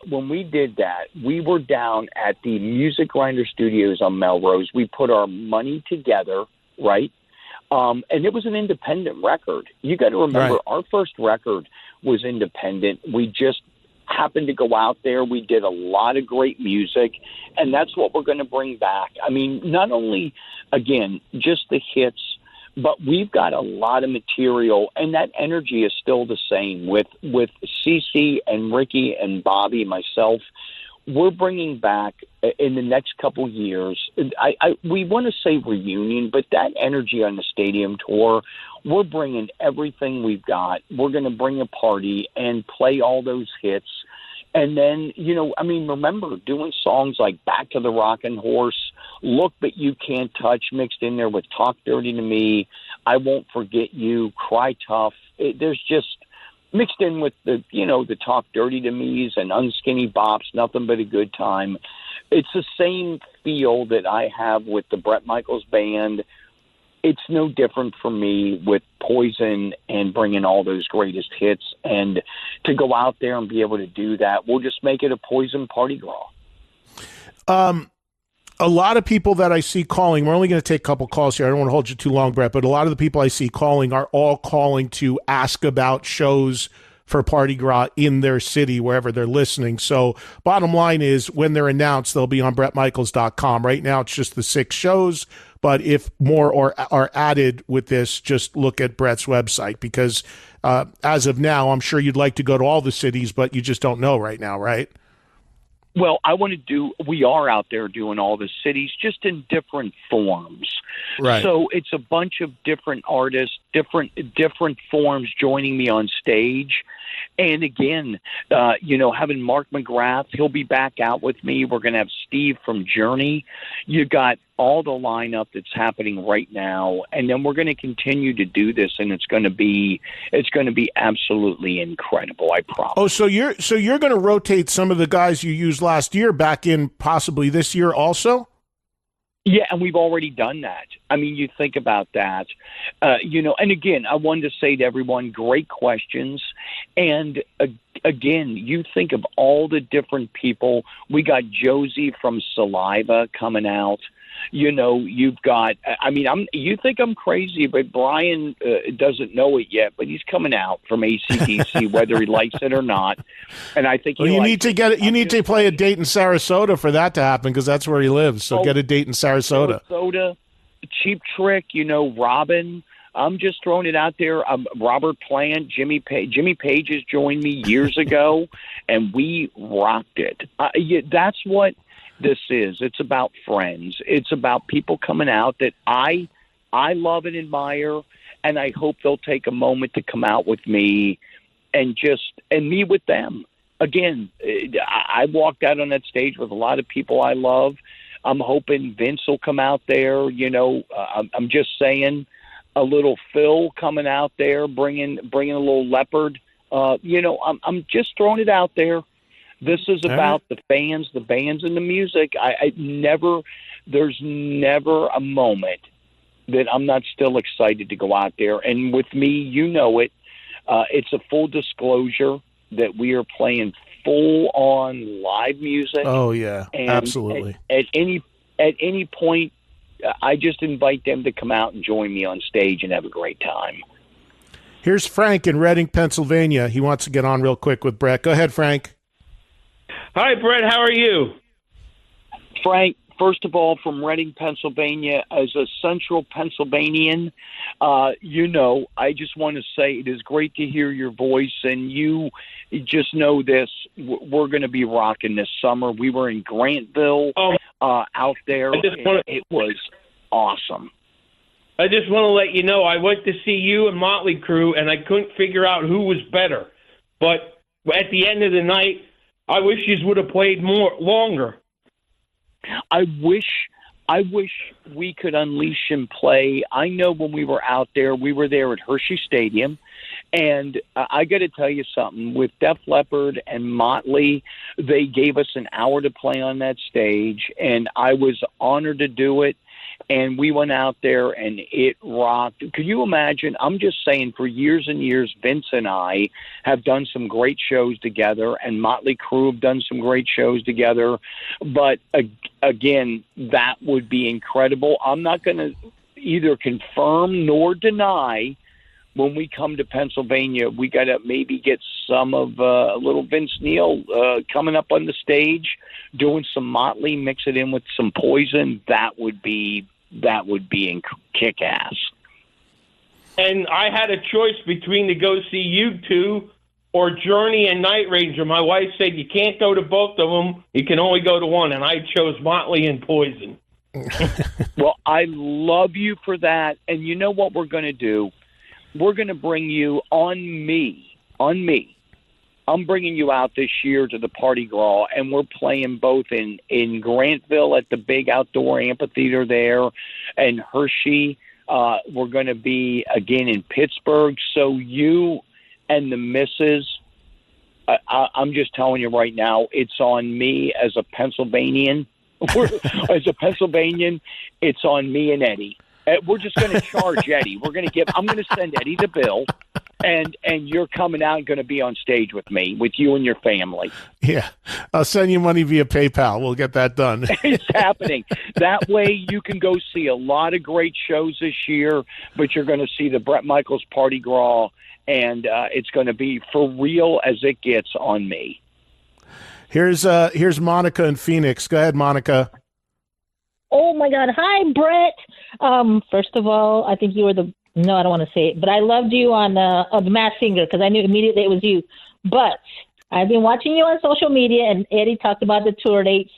when we did that, we were down at the Music Grinder Studios on Melrose. We put our money together, right? And it was an independent record. You got to remember, Right. our first record was independent. We just happened to go out there. We did a lot of great music, and that's what we're going to bring back. I mean, not only, again, just the hits, but we've got a lot of material, and that energy is still the same with Cece and Ricky and Bobby, myself. We're bringing back in the next couple years. We want to say reunion, but that energy on the stadium tour, we're bringing everything we've got. We're going to bring a party and play all those hits. And then, remember doing songs like Back to the Rockin' Horse, Look But You Can't Touch mixed in there with Talk Dirty to Me, I Won't Forget You, Cry Tough. There's just mixed in with the Talk Dirty to Me's and Unskinny Bops, Nothing But a Good Time. It's the same feel that I have with the Bret Michaels Band. It's no different for me with Poison and bringing all those greatest hits. And to go out there and be able to do that, we'll just make it a Poison party girl. A lot of people that I see calling, we're only going to take a couple calls here. I don't want to hold you too long, Brett, but a lot of the people I see calling are all calling to ask about shows for Party Gras in their city, wherever they're listening. So bottom line is, when they're announced, they'll be on BrettMichaels.com. Right now, it's just the 6 shows. But if more are added with this, just look at Brett's website, because as of now, I'm sure you'd like to go to all the cities, but you just don't know right now, right? Well, we are out there doing all the cities, just in different forms. Right. So it's a bunch of different artists, different forms joining me on stage. And again, having Mark McGrath, he'll be back out with me. We're going to have Steve from Journey. You got all the lineup that's happening right now, and then we're going to continue to do this, and it's going to be absolutely incredible. I promise. Oh, so you're going to rotate some of the guys you used last year back in possibly this year also? Yeah, and we've already done that. I mean, you think about that, and again, I wanted to say to everyone, great questions. And again, you think of all the different people. We got Josie from Saliva coming out. You've got, you think I'm crazy, but Brian doesn't know it yet, but he's coming out from AC/DC, whether he likes it or not. And I think you need to get it. You need to play a date in Sarasota for that to happen, because that's where he lives. So get a date in Sarasota. Cheap Trick, Robin. I'm just throwing it out there. Robert Plant, Jimmy Page. Jimmy Page has joined me years ago, and we rocked it. That's what this is. It's about friends. It's about people coming out that I love and admire, and I hope they'll take a moment to come out with me and me with them. Again, I walked out on that stage with a lot of people I love. I'm hoping Vince will come out there. I'm just saying, a little Phil coming out there, bringing a little Leopard. I'm just throwing it out there. This is about the fans, the bands, and the music. There's never a moment that I'm not still excited to go out there. And with me, it's a full disclosure that we are playing full-on live music. Oh, yeah, and absolutely. At any point, I just invite them to come out and join me on stage and have a great time. Here's Frank in Reading, Pennsylvania. He wants to get on real quick with Brett. Go ahead, Frank. Hi, Brett. How are you? Frank, first of all, from Reading, Pennsylvania, as a central Pennsylvanian, I just want to say it is great to hear your voice, and you just know this. We're going to be rocking this summer. We were in Grantville out there. It was awesome. I just want to let you know I went to see you and Motley Crue, and I couldn't figure out who was better. But at the end of the night, I wish you would have played longer. I wish we could unleash and play. I know when we were out there, we were there at Hershey Stadium, and I got to tell you something. With Def Leppard and Motley, they gave us an hour to play on that stage, and I was honored to do it. and we went out there and it rocked. Could you imagine? I'm just saying, for years and years, Vince and I have done some great shows together, and Motley Crue have done some great shows together. But again, that would be incredible. I'm not going to either confirm nor deny. When we come to Pennsylvania, we got to maybe get some of little Vince Neil coming up on the stage, doing some Motley, mix it in with some Poison. That would be kick ass. And I had a choice between to go see you two or Journey and Night Ranger. My wife said you can't go to both of them; you can only go to one, and I chose Motley and Poison. Well, I love you for that, and you know what we're going to do. We're going to bring you on me. I'm bringing you out this year to the Party Gras, and we're playing both in Grantville at the big outdoor amphitheater there, and Hershey. We're going to be again in Pittsburgh. So you and the missus, I'm just telling you right now, it's on me as a Pennsylvanian. As a Pennsylvanian, it's on me and Eddie. We're just going to charge Eddie. I'm going to send Eddie the bill, and you're coming out and going to be on stage with me, with you and your family. Yeah, I'll send you money via PayPal. We'll get that done. It's happening. That way you can go see a lot of great shows this year, but you're going to see the Bret Michaels Party Gras, and it's going to be for real as it gets on me. Here's Monica in Phoenix. Go ahead, Monica. Oh my God! Hi, Bret. First of all, I think you were no, I don't want to say it, but I loved you on The Masked Singer because I knew immediately it was you. But I've been watching you on social media, and Eddie talked about the tour dates,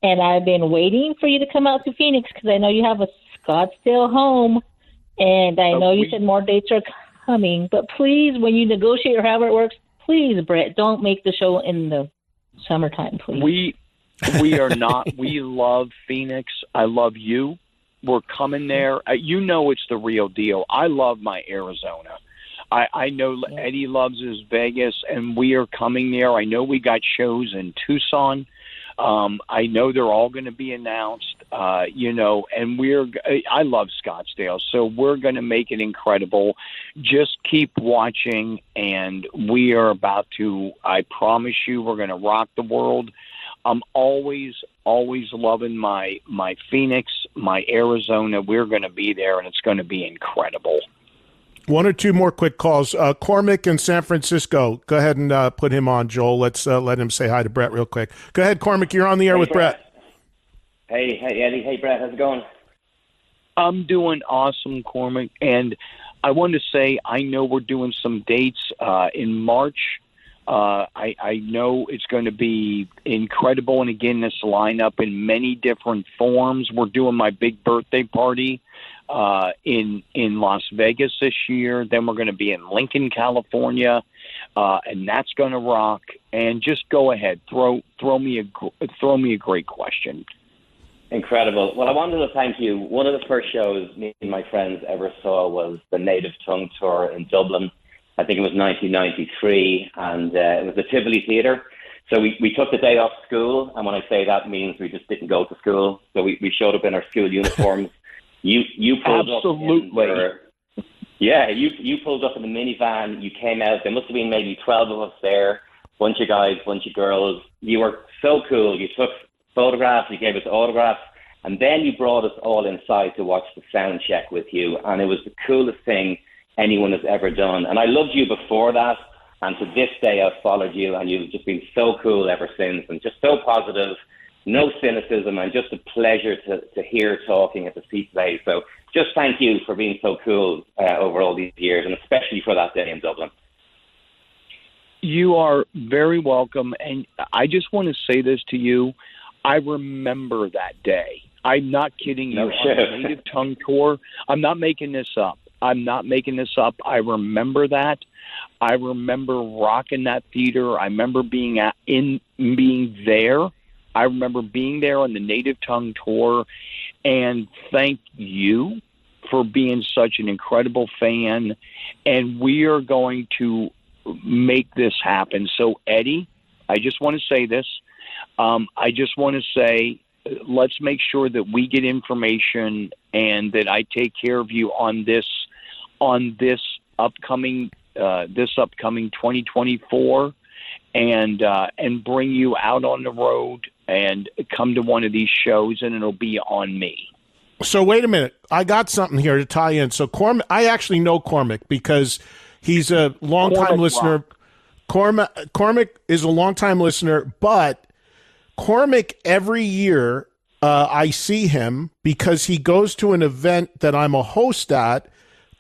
and I've been waiting for you to come out to Phoenix because I know you have a Scottsdale home, and I know you said more dates are coming. But please, when you negotiate or however it works, please, Bret, don't make the show in the summertime, please. We are not. We love Phoenix. I love you. We're coming there. You know it's the real deal. I love my Arizona. I know Eddie loves his Vegas, and we are coming there. I know we got shows in Tucson. I know they're all going to be announced, and I love Scottsdale, so we're going to make it incredible. Just keep watching, and we are about to, I promise you, we're going to rock the world. I'm always loving my Phoenix, my Arizona. We're going to be there, and it's going to be incredible. One or two more quick calls. Cormac in San Francisco. Go ahead and put him on, Joel. Let's let him say hi to Bret real quick. Go ahead, Cormac. You're on the air with Bret. Hey, Eddie. Hey, Bret. How's it going? I'm doing awesome, Cormac. And I wanted to say I know we're doing some dates in March. I know it's going to be incredible. And again, this lineup in many different forms. We're doing my big birthday party in Las Vegas this year. Then we're going to be in Lincoln, California, and that's going to rock. And just go ahead, throw me a great question. Incredible. Well, I wanted to thank you. One of the first shows me and my friends ever saw was the Native Tongue Tour in Dublin. I think it was 1993, and it was the Tivoli Theatre. So we took the day off school, and when I say that means we just didn't go to school. So we showed up in our school uniforms. You pulled Absolutely. up. You pulled up in the minivan. You came out. There must have been maybe 12 of us there. Bunch of guys, bunch of girls. You were so cool. You took photographs. You gave us autographs. And then you brought us all inside to watch the sound check with you. And it was the coolest thing anyone has ever done. And I loved you before that. And to this day, I've followed you. And you've just been so cool ever since. And just so positive. No cynicism, and just a pleasure to hear talking at the Seat Play. So just thank you for being so cool over all these years, and especially for that day in Dublin. You are very welcome, and I just want to say this to you. I remember that day. I'm not kidding you. No shit. On the Native Tongue Tour, I'm not making this up. I remember that. I remember rocking that theater. I remember being there. I remember being there on the Native Tongue Tour, and thank you for being such an incredible fan, and we are going to make this happen. So, Eddie, I just want to say this. I just want to say let's make sure that we get information and that I take care of you on this upcoming 2024, and bring you out on the road and come to one of these shows, and it'll be on me. So wait a minute. I got something here to tie in. So I actually know Cormac because he's a longtime listener. Cormac is a longtime listener, but Cormac, every year I see him because he goes to an event that I'm a host at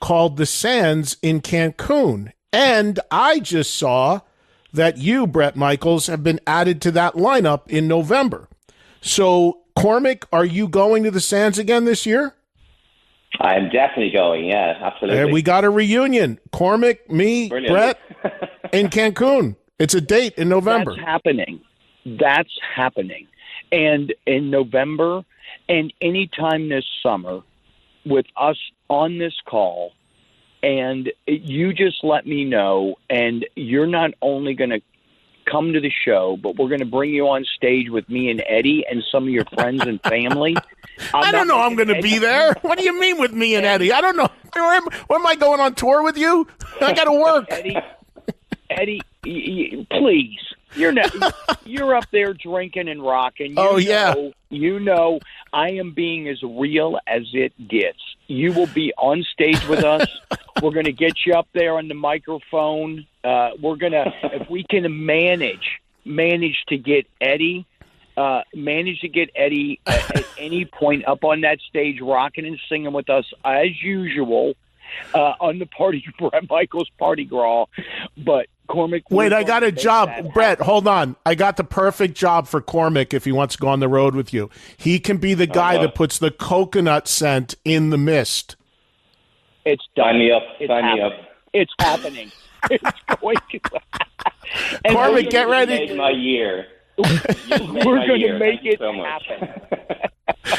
called the Sands in Cancun. And I just saw that you, Bret Michaels, have been added to that lineup in November. So, Cormac, are you going to the Sands again this year? I'm definitely going, yeah, absolutely. And we got a reunion. Cormac, me, Brilliant. Bret, in Cancun. It's a date in November. That's happening. And in November and anytime this summer with us on this call, and you just let me know, and you're not only going to come to the show, but we're going to bring you on stage with me and Eddie and some of your friends and family. I don't know I'm going to be there. What do you mean with me and Eddie? I don't know. Where am I going on tour with you? I got to work. Eddie, please. You're up there drinking and rocking. You know, I am being as real as it gets. You will be on stage with us. We're going to get you up there on the microphone. We're going to, if we can manage to get Eddie at any point up on that stage, rocking and singing with us as usual on the Bret Michaels Party Gras. But Cormac, wait, I got a job. Bret, hold on. I got the perfect job for Cormac if he wants to go on the road with you. He can be the guy that puts the coconut scent in the mist. It's done. Sign me up. It's happening. It's going to happen. Cormac, get ready. Made my year. We're going to make it happen.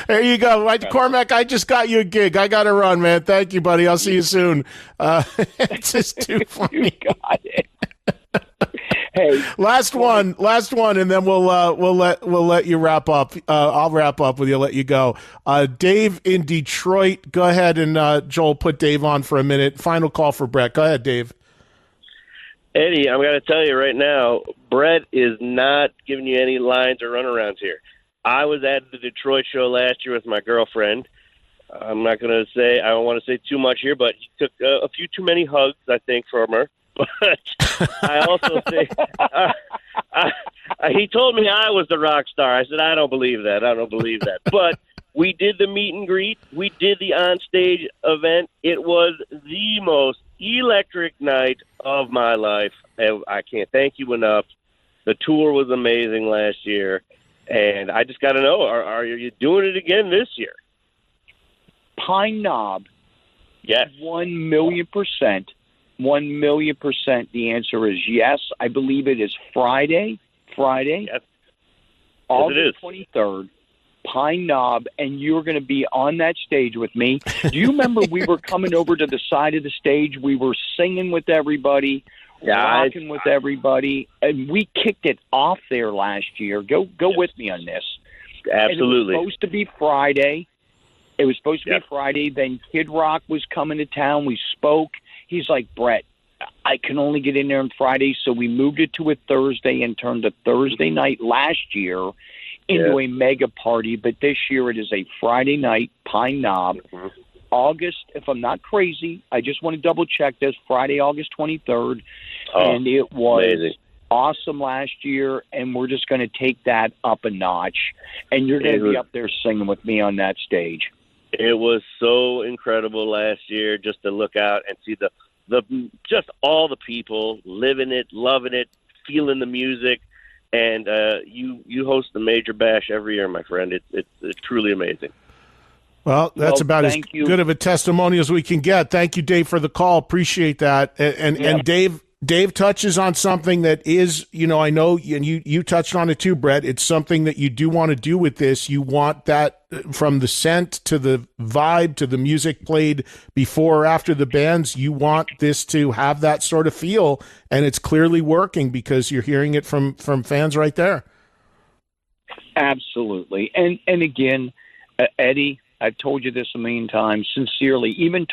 There you go. Cormac, I just got you a gig. I got to run, man. Thank you, buddy. I'll see you soon. It's just too funny. You got it. Hey, last one, and then we'll let you wrap up. I'll wrap up with you. Let you go. Dave in Detroit. Go ahead and Joel, put Dave on for a minute. Final call for Bret. Go ahead, Dave. Eddie, I'm going to tell you right now, Bret is not giving you any lines or runarounds here. I was at the Detroit show last year with my girlfriend. I'm not going to say, I don't want to say too much here, but he took a few too many hugs, I think, from her. But I also say, he told me I was the rock star. I said, I don't believe that. But we did the meet and greet. We did the on-stage event. It was the most electric night of my life. I can't thank you enough. The tour was amazing last year. And I just got to know, are you doing it again this year? Pine Knob. Yes. 1,000,000%. 1,000,000%. The answer is yes. I believe it is Friday. Yes. August 23rd. Pine Knob, and you're going to be on that stage with me. Do you remember we were coming over to the side of the stage? We were singing with everybody, rocking with everybody, and we kicked it off there last year. Go with me on this. Absolutely. And it was supposed to be Friday. Then Kid Rock was coming to town. We spoke. He's like, Bret, I can only get in there on Friday, so we moved it to a Thursday and turned a Thursday night last year into a mega party, but this year it is a Friday night, Pine Knob. Mm-hmm. August, if I'm not crazy, I just want to double check this, Friday, August 23rd, and it was amazing. Awesome last year, and we're just going to take that up a notch, and you're going to be up there singing with me on that stage. It was so incredible last year just to look out and see the just all the people living it, loving it, feeling the music. And you host the Major Bash every year, my friend. It's truly amazing. Well, that's about as good of a testimony as we can get. Thank you, Dave, for the call. Appreciate that. And Dave touches on something that is, I know, and you touched on it too, Bret. It's something that you do want to do with this. You want that from the scent to the vibe to the music played before or after the bands. You want this to have that sort of feel, and it's clearly working because you're hearing it from fans right there. Absolutely. And again, Eddie, I've told you this a million times, sincerely, even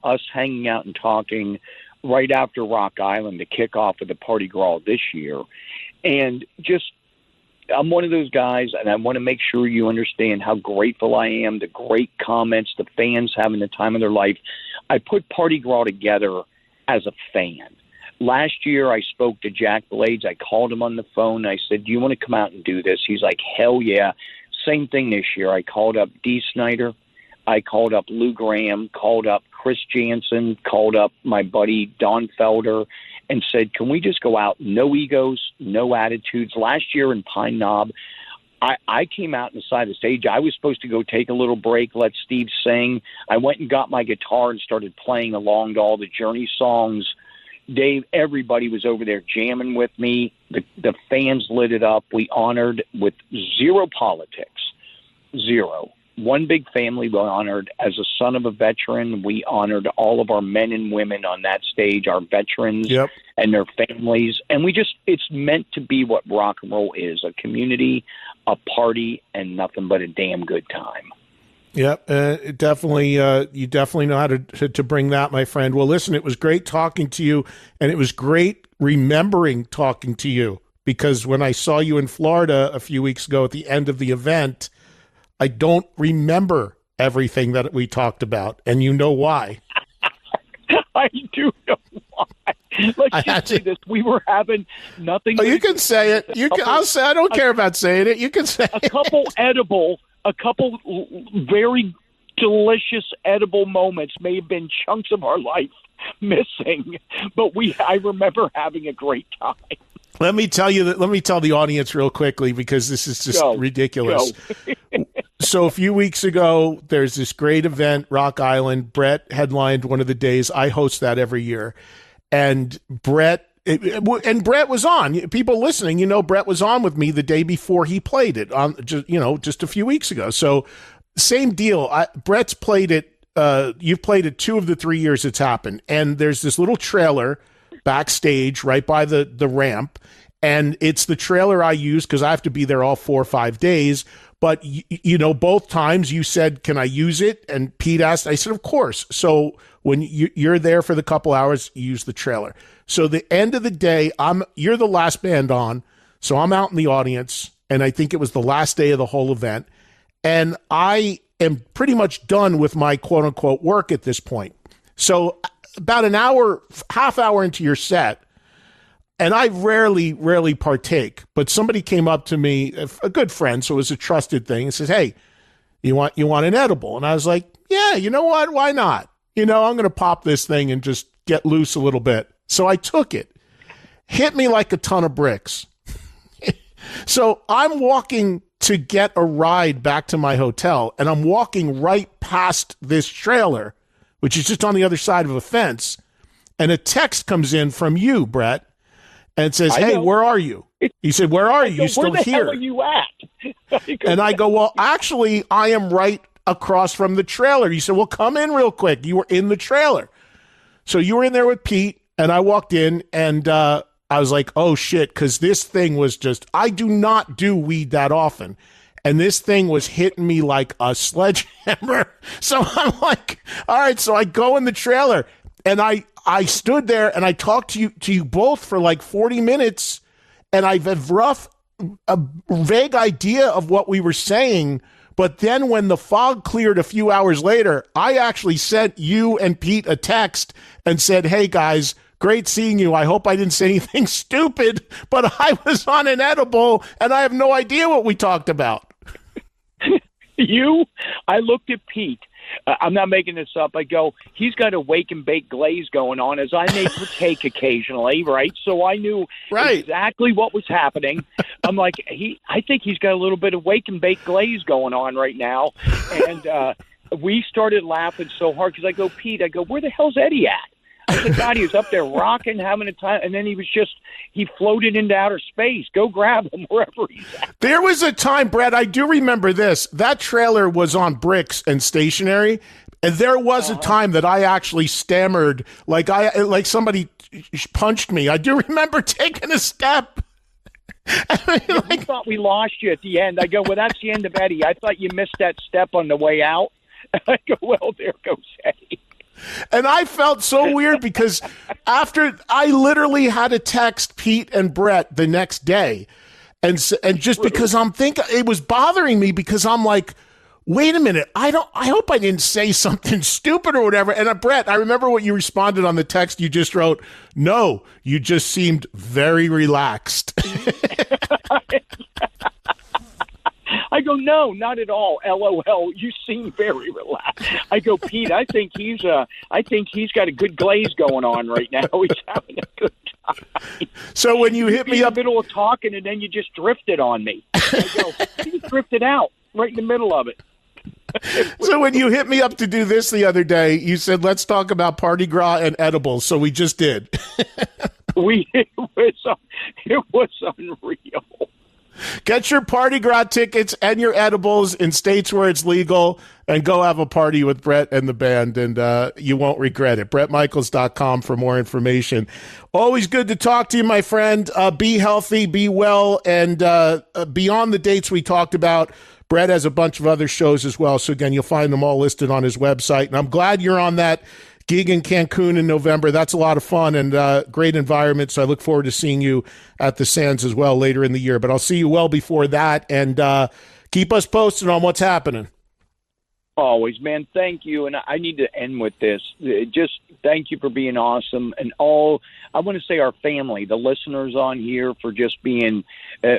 us hanging out and talking right after Rock Island to kick off with the Party Grawl this year. And just, I'm one of those guys, and I want to make sure you understand how grateful I am, the great comments, the fans having the time of their life. I put Party Grawl together as a fan. Last year, I spoke to Jack Blades. I called him on the phone. I said, do you want to come out and do this? He's like, hell yeah. Same thing this year. I called up Dee Snider. I called up Lou Graham, called up Chris Jansen, called up my buddy Don Felder, and said, can we just go out? No egos, no attitudes. Last year in Pine Knob, I came out on the side of the stage. I was supposed to go take a little break, let Steve sing. I went and got my guitar and started playing along to all the Journey songs. Dave, everybody was over there jamming with me. The fans lit it up. We honored with zero politics, zero. One big family we honored. As a son of a veteran, we honored all of our men and women on that stage, our veterans and their families. And it's meant to be what rock and roll is, a community, a party, and nothing but a damn good time. Yep, definitely. You definitely know how to bring that, my friend. Well, listen, it was great talking to you, and it was great remembering talking to you, because when I saw you in Florida a few weeks ago at the end of the event, I don't remember everything that we talked about, and you know why. I do know why. Let's just say this: we were having nothing. Oh, you can say it. I'll say. I don't care about saying it. You can say a couple very delicious edible moments may have been chunks of our life missing, but I remember having a great time. Let me tell the audience real quickly, because this is just ridiculous. So a few weeks ago, there's this great event, Rock Island. Brett headlined one of the days. I host that every year. And Brett was on. People listening, Brett was on with me the day before he played it, just a few weeks ago. So same deal. Brett's played it. You've played it 2 of the 3 years it's happened. And there's this little trailer backstage right by the ramp. And it's the trailer I use because I have to be there all 4 or 5 days. But, both times you said, can I use it? And Pete asked. I said, of course. So when you're there for the couple hours, you use the trailer. So the end of the day, you're the last band on. So I'm out in the audience, and I think it was the last day of the whole event. And I am pretty much done with my quote-unquote work at this point. So about an hour, half hour into your set, and I rarely partake, but somebody came up to me, a good friend, so it was a trusted thing, and says, hey, you want an edible? And I was like, yeah, you know what? Why not? I'm going to pop this thing and just get loose a little bit. So I took it. Hit me like a ton of bricks. So I'm walking to get a ride back to my hotel, and I'm walking right past this trailer, which is just on the other side of a fence, and a text comes in from you, Brett, and says, hey, where are you? He said, where are you? You still here? Where the hell are you at? And I go, well, actually, I am right across from the trailer. You said, well, come in real quick. You were in the trailer. So you were in there with Pete, and I walked in, and I was like, oh, shit, because this thing was just, I do not do weed that often. And this thing was hitting me like a sledgehammer. So I'm like, all right, so I go in the trailer, and I stood there and I talked to you both for like 40 minutes, and I have a vague idea of what we were saying. But then when the fog cleared a few hours later, I actually sent you and Pete a text and said, hey guys, great seeing you. I hope I didn't say anything stupid, but I was on an edible and I have no idea what we talked about. I looked at Pete. I'm not making this up. I go, he's got a wake and bake glaze going on, as I may partake occasionally, right? So I knew exactly what was happening. I'm like, I think he's got a little bit of wake and bake glaze going on right now. And we started laughing so hard because I go, Pete, where the hell's Eddie at? I said, God, he was up there rocking, having a time, and then he floated into outer space. Go grab him wherever he's at. There was a time, Brad, I do remember this. That trailer was on bricks and stationary, and there was a time that I actually stammered, like somebody punched me. I do remember taking a step. I thought we lost you at the end. I go, well, that's the end of Eddie. I thought you missed that step on the way out. I go, well, there goes Eddie. And I felt so weird because after I literally had to text Pete and Brett the next day, and just because I'm thinking it was bothering me because I'm like, wait a minute, I hope I didn't say something stupid or whatever. And Brett, I remember what you responded on the text you just wrote. No, you just seemed very relaxed. I go, no, not at all. LOL. You seem very relaxed. I go, Pete, I think he's got a good glaze going on right now. He's having a good time. So when you hit me up, in the middle of talking, and then you just drifted on me. I go, he drifted out right in the middle of it. So when you hit me up to do this the other day, you said, let's talk about Party Gras and edibles. So we just did. It was unreal. Get your Party Gras tickets and your edibles in states where it's legal and go have a party with Brett and the band, and you won't regret it. BrettMichaels.com for more information. Always good to talk to you, my friend. Be healthy, be well, and beyond the dates we talked about, Brett has a bunch of other shows as well. So, again, you'll find them all listed on his website. And I'm glad you're on that gig in Cancun in November. That's a lot of fun and great environment. So I look forward to seeing you at the Sands as well later in the year. But I'll see you well before that. And keep us posted on what's happening. Always, man. Thank you. And I need to end with this. Just thank you for being awesome. And I want to say our family, the listeners on here, for just being,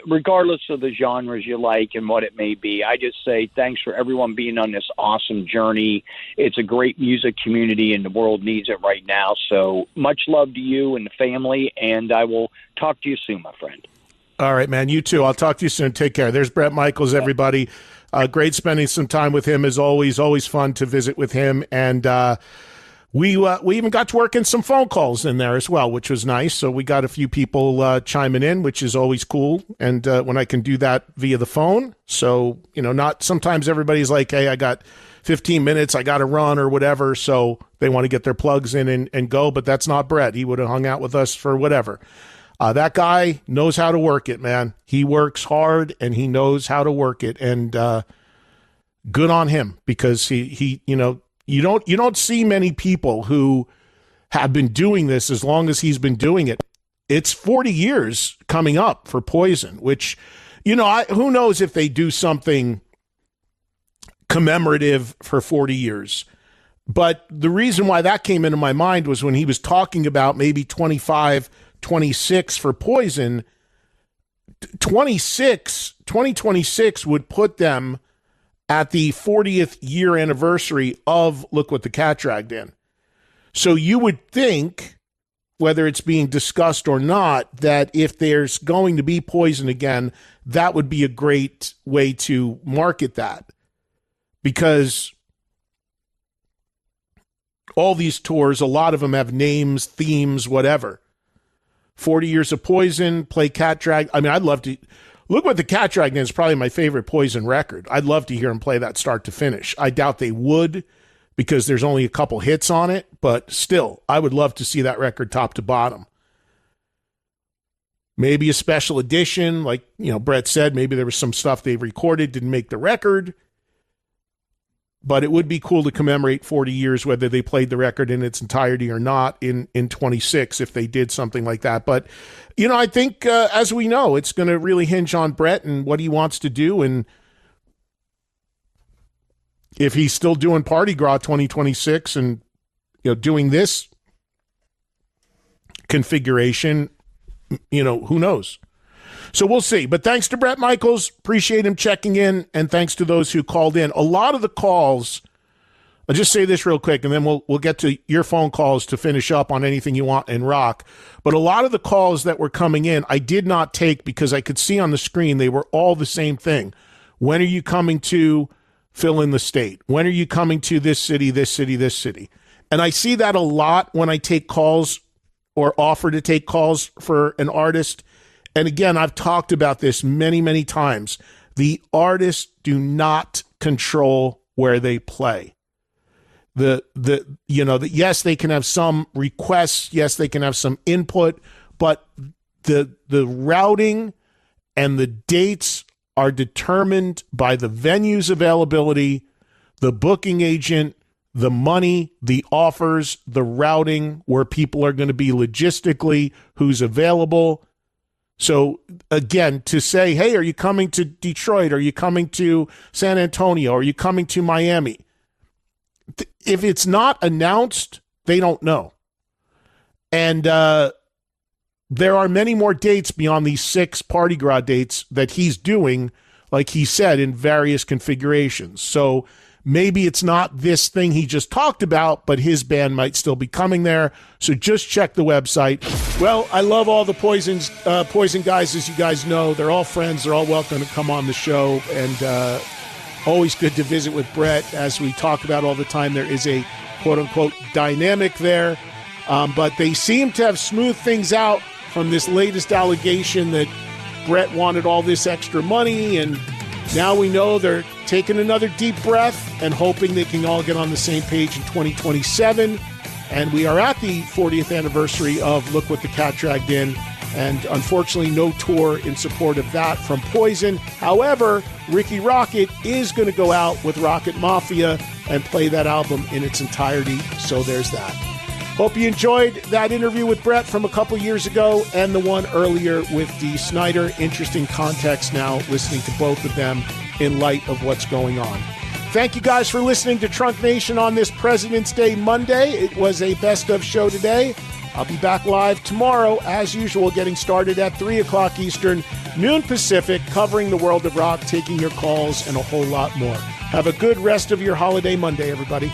regardless of the genres you like and what it may be, I just say thanks for everyone being on this awesome journey. It's a great music community and the world needs it right now. So much love to you and the family. And I will talk to you soon, my friend. All right, man. You too. I'll talk to you soon. Take care. There's Brett Michaels, everybody. Great spending some time with him as always. Always fun to visit with him. And we even got to work in some phone calls in there as well, which was nice. So we got a few people chiming in, which is always cool. And when I can do that via the phone. So, not sometimes everybody's like, hey, I got 15 minutes, I got to run or whatever. So they want to get their plugs in and go. But that's not Brett. He would have hung out with us for whatever. That guy knows how to work it, man. He works hard and he knows how to work it, and good on him, because he you don't see many people who have been doing this as long as he's been doing it. It's 40 years coming up for Poison, which, who knows if they do something commemorative for 40 years. But the reason why that came into my mind was when he was talking about maybe 25, 26 for Poison. 2026 would put them at the 40th year anniversary of Look What the Cat Dragged In. So you would think, whether it's being discussed or not, that if there's going to be Poison again, that would be a great way to market that. Because all these tours, a lot of them have names, themes, whatever. 40 years of Poison, play Cat Drag. I mean, I'd love to. Look What the Cat Dragged In is probably my favorite Poison record. I'd love to hear him play that start to finish. I doubt they would, because there's only a couple hits on it, but still, I would love to see that record top to bottom. Maybe a special edition, like, Brett said, maybe there was some stuff they recorded, didn't make the record. But it would be cool to commemorate 40 years, whether they played the record in its entirety or not in 26, if they did something like that. But, I think, as we know, it's going to really hinge on Brett and what he wants to do. And if he's still doing Party Gras 2026 and, doing this configuration, who knows? So we'll see. But thanks to Brett Michaels. Appreciate him checking in. And thanks to those who called in. A lot of the calls, I'll just say this real quick, and then we'll get to your phone calls to finish up on anything you want in rock. But a lot of the calls that were coming in, I did not take because I could see on the screen they were all the same thing. When are you coming to fill in the state? When are you coming to this city, this city, this city? And I see that a lot when I take calls or offer to take calls for an artist. And again, I've talked about this many, many times. The artists do not control where they play. Yes, they can have some requests. Yes, they can have some input, but the routing and the dates are determined by the venue's availability, the booking agent, the money, the offers, the routing, where people are going to be logistically, who's available. So again, to say, hey, are you coming to Detroit? Are you coming to San Antonio? Are you coming to Miami? If it's not announced, they don't know. And there are many more dates beyond these 6 Party Gras dates that he's doing, like he said, in various configurations. So maybe it's not this thing he just talked about, but his band might still be coming there. So just check the website. Well, I love all the Poison guys, as you guys know. They're all friends. They're all welcome to come on the show. And always good to visit with Brett. As we talk about all the time, there is a quote-unquote dynamic there. But they seem to have smoothed things out from this latest allegation that Brett wanted all this extra money, and now we know they're taking another deep breath and hoping they can all get on the same page in 2027. And we are at the 40th anniversary of Look What the Cat Dragged In, and unfortunately no tour in support of that from Poison. However, Ricky Rocket is going to go out with Rocket Mafia and play that album in its entirety, so there's that. Hope you enjoyed that interview with Brett from a couple years ago and the one earlier with Dee Snider. Interesting context now listening to both of them in light of what's going on. Thank you guys for listening to Trunk Nation on this President's Day Monday. It was a best of show today. I'll be back live tomorrow, as usual, getting started at 3 o'clock Eastern, noon Pacific, covering the world of rock, taking your calls, and a whole lot more. Have a good rest of your holiday Monday, everybody.